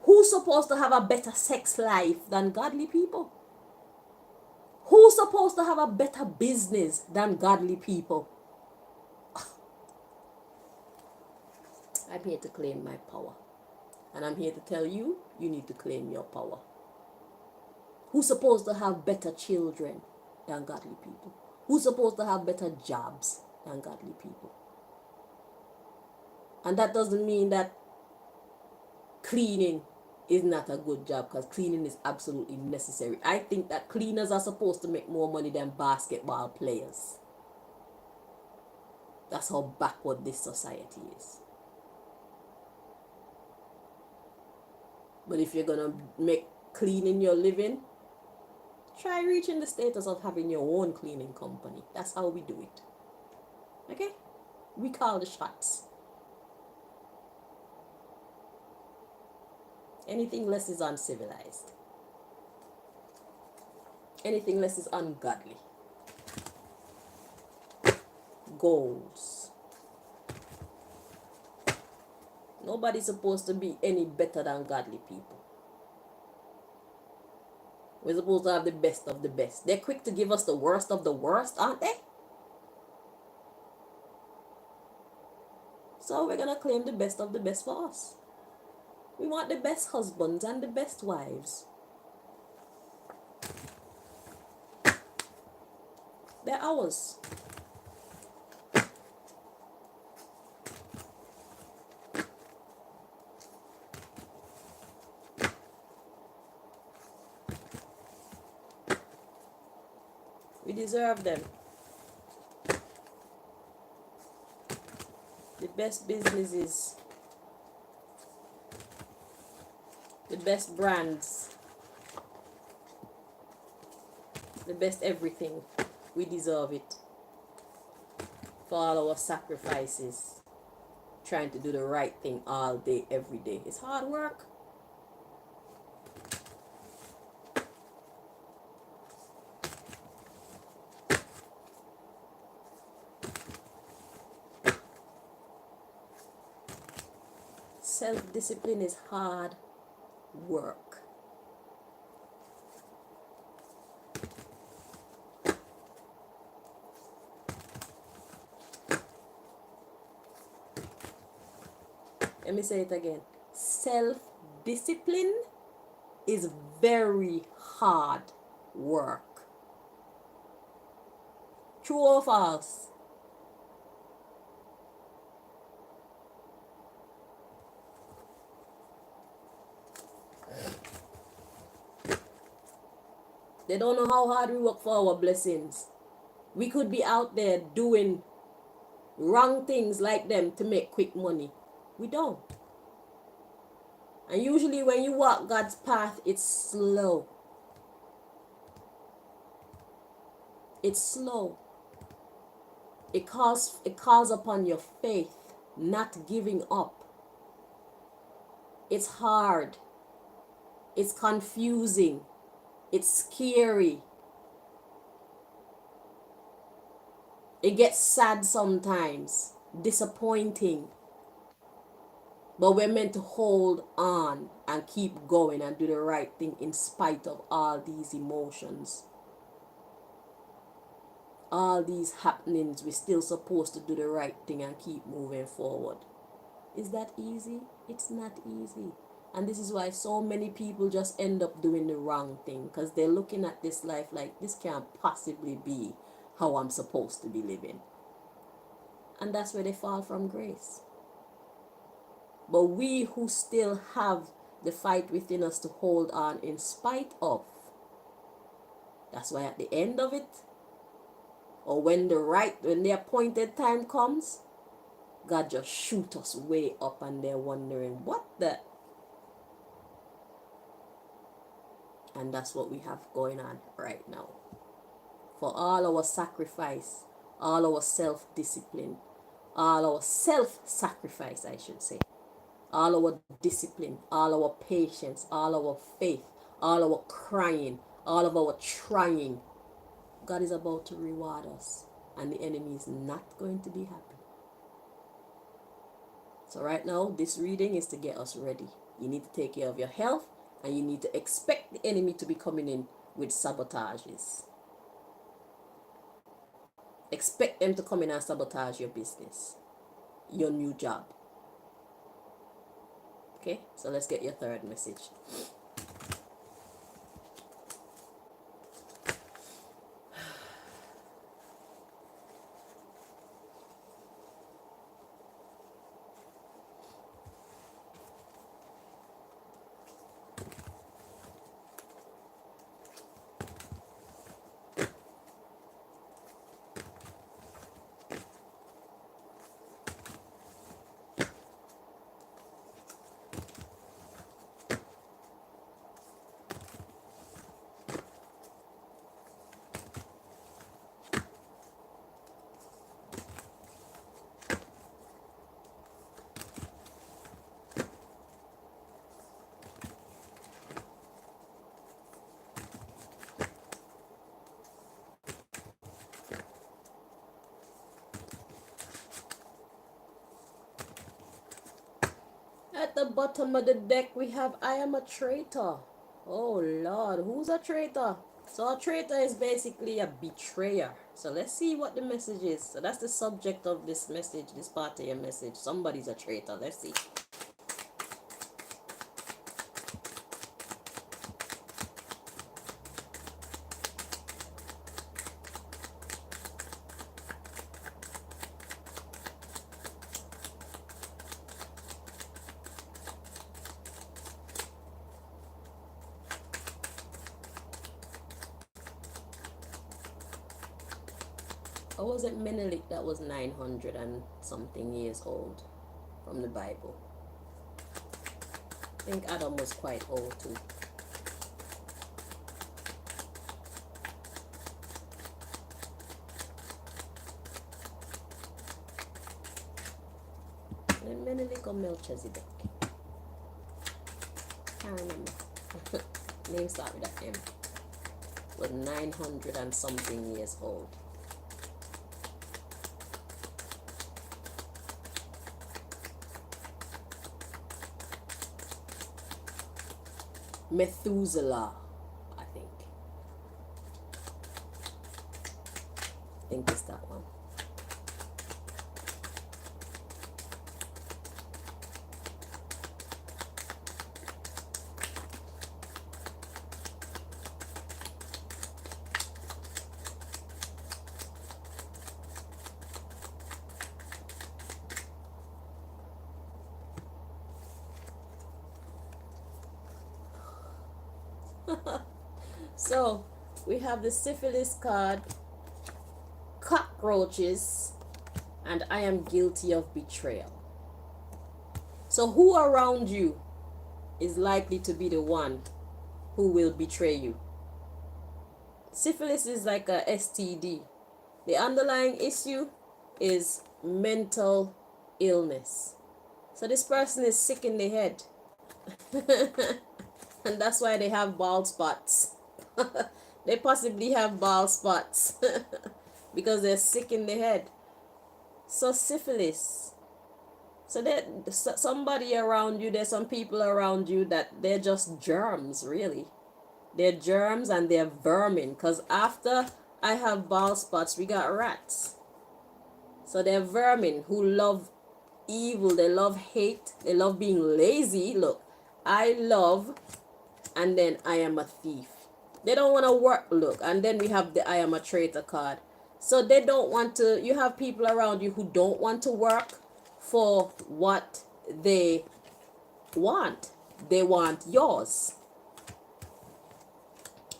Who's supposed to have a better sex life than godly people? Who's supposed to have a better business than godly people? I'm here to claim my power. And I'm here to tell you, you need to claim your power. Who's supposed to have better children than godly people? Who's supposed to have better jobs than godly people? And that doesn't mean that cleaning is not a good job, because cleaning is absolutely necessary. I think that cleaners are supposed to make more money than basketball players. That's how backward this society is. But if you're gonna make cleaning your living, try reaching the status of having your own cleaning company. That's how we do it. Okay? We call the shots. Anything less is uncivilized. Anything less is ungodly. Goals. Nobody's supposed to be any better than godly people. We're supposed to have the best of the best. They're quick to give us the worst of the worst, aren't they? So we're going to claim the best of the best for us. We want the best husbands and the best wives. They're ours. We deserve them. The best businesses, the best brands, the best everything. We deserve it for all our sacrifices, trying to do the right thing all day, every day. It's hard work. Self-discipline is hard work. Let me say it again. Self-discipline is very hard work. True or false? They don't know how hard we work for our blessings. We could be out there doing wrong things like them to make quick money. We don't. And usually when you walk God's path, it's slow. It's slow. It calls upon your faith, not giving up. It's hard. It's confusing. It's scary. It gets sad sometimes, disappointing. But we're meant to hold on and keep going and do the right thing in spite of all these emotions. All these happenings, we're still supposed to do the right thing and keep moving forward. Is that easy? It's not easy. And this is why so many people just end up doing the wrong thing, because they're looking at this life like this can't possibly be how I'm supposed to be living. And that's where they fall from grace. But we who still have the fight within us to hold on in spite of, that's why at the end of it, or when the appointed time comes, God just shoot us way up and they're wondering what the. And that's what we have going on right now. For all our sacrifice, all our self-discipline, all our self-sacrifice, I should say, all our discipline, all our patience, all our faith, all our crying, all of our trying, God is about to reward us, and the enemy is not going to be happy. So right now, this reading is to get us ready. You need to take care of your health, and you need to expect the enemy to be coming in with sabotages. Expect them to come in and sabotage your business, your new job. Okay, so let's get your third message. At the bottom of the deck, we have I am a traitor. Oh Lord, who's a traitor? So a traitor is basically a betrayer. So let's see what the message is. So that's the subject of this message, this part of your message. Somebody's a traitor. Let's see. Or was it Menelik that was 900 and something years old from the Bible? I think Adam was quite old too. Menelik or Melchizedek? Can't remember. Name start with that M. Was 900 and something years old. Methuselah, I think. I think it's that one. So we have the syphilis card, cockroaches, and I am guilty of betrayal. So who around you is likely to be the one who will betray you. Syphilis is like a STD. The underlying issue is mental illness. So this person is sick in the head. And that's why they have bald spots. They possibly have bald spots because they're sick in the head. So syphilis. So there's somebody around you, there's some people around you that they're just germs, really. They're germs and they're vermin. Because after I have bald spots, we got rats. So they're vermin who love evil, they love hate, they love being lazy. Look, I love, and then I am a thief. They don't want to work, look, and then we have the I am a traitor card. So they don't want to, you have people around you who don't want to work for what they want. They want yours.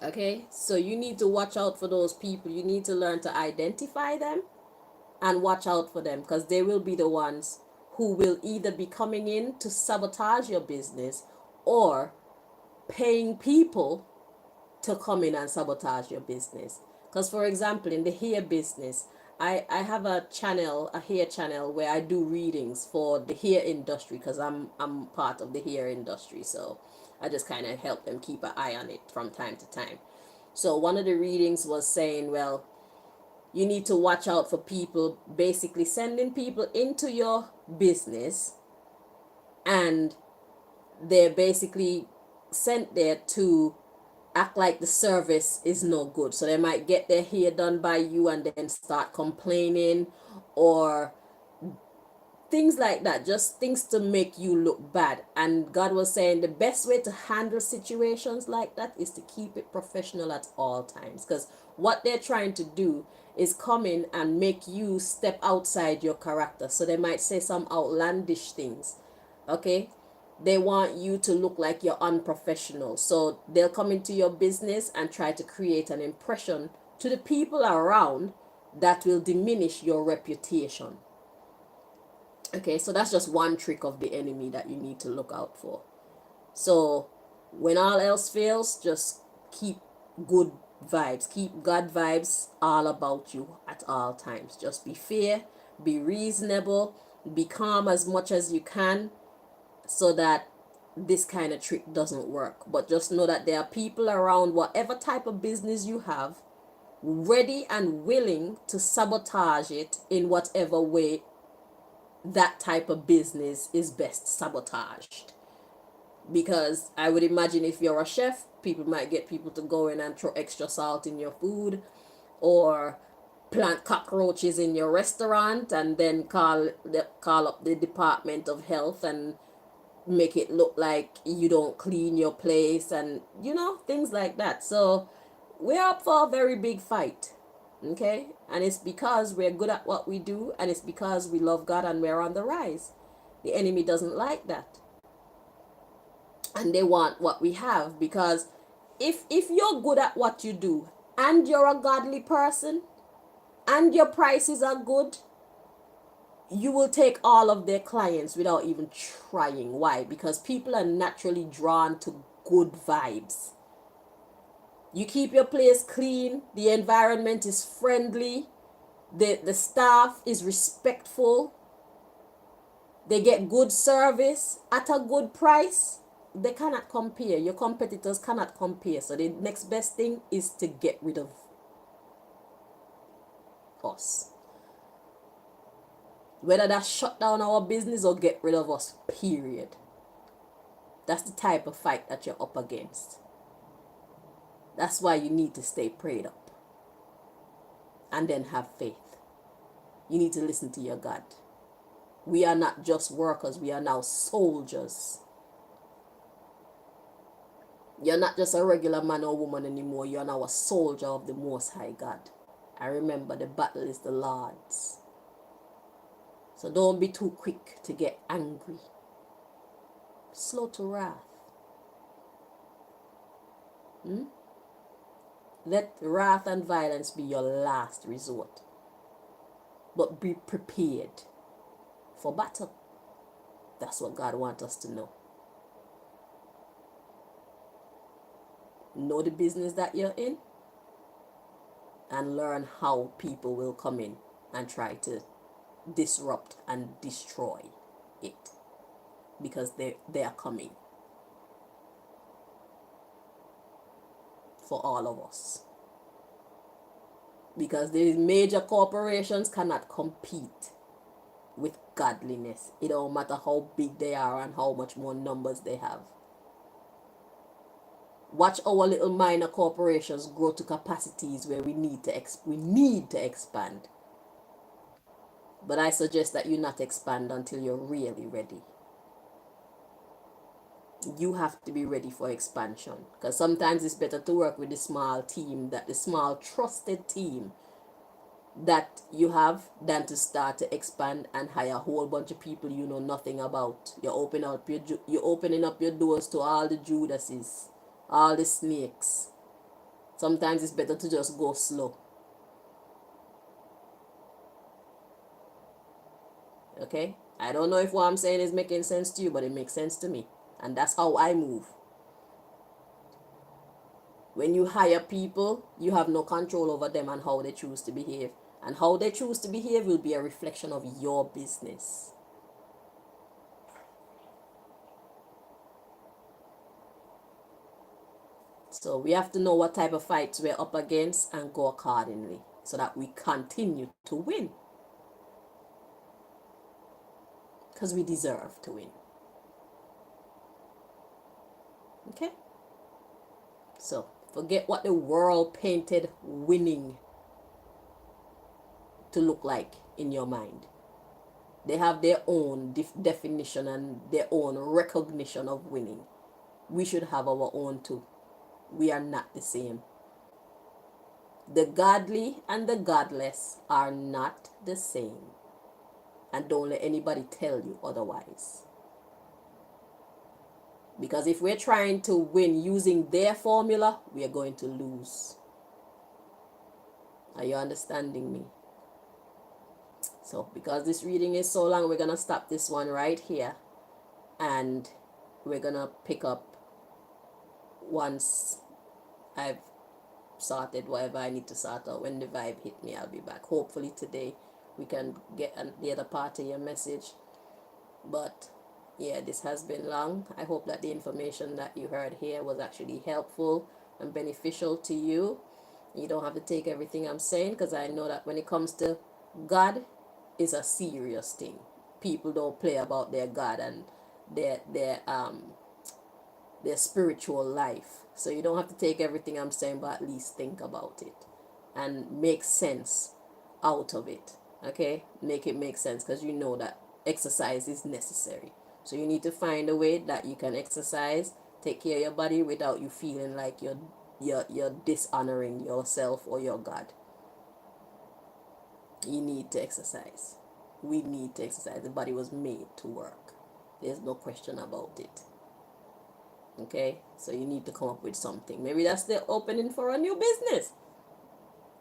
Okay, so you need to watch out for those people. You need to learn to identify them and watch out for them, because they will be the ones who will either be coming in to sabotage your business or paying people to come in and sabotage your business. Because, for example, in the hair business, I have a channel, a hair channel, where I do readings for the hair industry, because I'm part of the hair industry. So I just kind of help them keep an eye on it from time to time. So one of the readings was saying, well, you need to watch out for people basically sending people into your business, and they're basically sent there to act like the service is no good. So they might get their hair done by you and then start complaining, or things like that, just things to make you look bad. And God was saying the best way to handle situations like that is to keep it professional at all times, because what they're trying to do is come in and make you step outside your character. So they might say some outlandish things. Okay, they want you to look like you're unprofessional, so they'll come into your business and try to create an impression to the people around that will diminish your reputation. Okay, so that's just one trick of the enemy that you need to look out for. So when all else fails, just keep good vibes. Keep God vibes all about you at all times. Just be fair, be reasonable, be calm as much as you can, so that this kind of trick doesn't work. But just know that there are people around, whatever type of business you have, ready and willing to sabotage it in whatever way that type of business is best sabotaged. Because I would imagine if you're a chef, people might get people to go in and throw extra salt in your food, or plant cockroaches in your restaurant and then call up the Department of Health and make it look like you don't clean your place, and things like that. So we're up for a very big fight. Okay, and it's because we're good at what we do, and it's because we love God and we're on the rise. The enemy doesn't like that, and they want what we have. Because if you're good at what you do and you're a godly person and your prices are good, you will take all of their clients without even trying. Why? Because people are naturally drawn to good vibes. You keep your place clean, the environment is friendly, the staff is respectful, they get good service at a good price. They cannot compare. Your competitors cannot compare. So the next best thing is to get rid of us. Whether that's shut down our business or get rid of us, period. That's the type of fight that you're up against. That's why you need to stay prayed up and then have faith. You need to listen to your God. We are not just workers, we are now soldiers. You're not just a regular man or woman anymore. You're now a soldier of the Most High God. And remember, the battle is the Lord's. So don't be too quick to get angry. Slow to wrath. Let wrath and violence be your last resort. But be prepared for battle. That's what God wants us to know. know the business that you're in, and learn how people will come in and try to disrupt and destroy it, because they are coming for all of us. Because these major corporations cannot compete with godliness. It don't matter how big they are and how much more numbers they have. Watch our little minor corporations grow to capacities where we need to expand. But I suggest that you not expand until you're really ready. You have to be ready for expansion, because sometimes it's better to work with the small team, that the small trusted team that you have, than to start to expand and hire a whole bunch of people you know nothing about. You're opening up your doors to all the Judases, all the snakes. Sometimes it's better to just go slow. Okay? I don't know if what I'm saying is making sense to you, but it makes sense to me. And that's how I move. When you hire people, you have no control over them and how they choose to behave. And how they choose to behave will be a reflection of your business. So we have to know what type of fights we're up against and go accordingly, so that we continue to win. Because we deserve to win. Okay? So forget what the world painted winning to look like in your mind. They have their own definition and their own recognition of winning. We should have our own too. We are not the same. The godly and the godless are not the same. And don't let anybody tell you otherwise. Because if we're trying to win using their formula, we are going to lose. Are you understanding me? So, because this reading is so long, we're going to stop this one right here. And we're going to pick up once I've sorted whatever I need to sort out. When the vibe hit me, I'll be back. Hopefully today we can get the other part of your message. But yeah, this has been long. I hope that the information that you heard here was actually helpful and beneficial to you. You don't have to take everything I'm saying, because I know that when it comes to God, it's a serious thing. People don't play about their God and their spiritual life. So you don't have to take everything I'm saying, but at least think about it and make sense out of it. Okay? Make it make sense, because you know that exercise is necessary. So you need to find a way that you can exercise, take care of your body without you feeling like you're dishonoring yourself or your God. You need to exercise. We need to exercise. The body was made to work. There's no question about it. Okay, so you need to come up with something. Maybe that's the opening for a new business,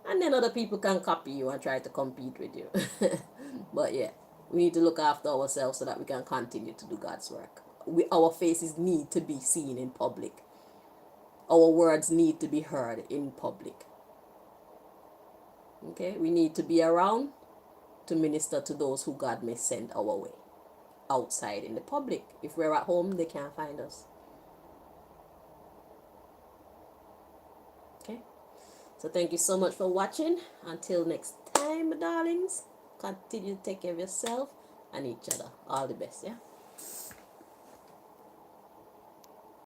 and then other people can copy you and try to compete with you. But yeah, we need to look after ourselves so that we can continue to do God's work. Our faces need to be seen in public. Our words need to be heard in public. Okay, we need to be around to minister to those who God may send our way outside in the public. If we're at home, they can't find us. Okay, so thank you so much for watching. Until next time, darlings, continue to take care of yourself and each other. All the best, yeah?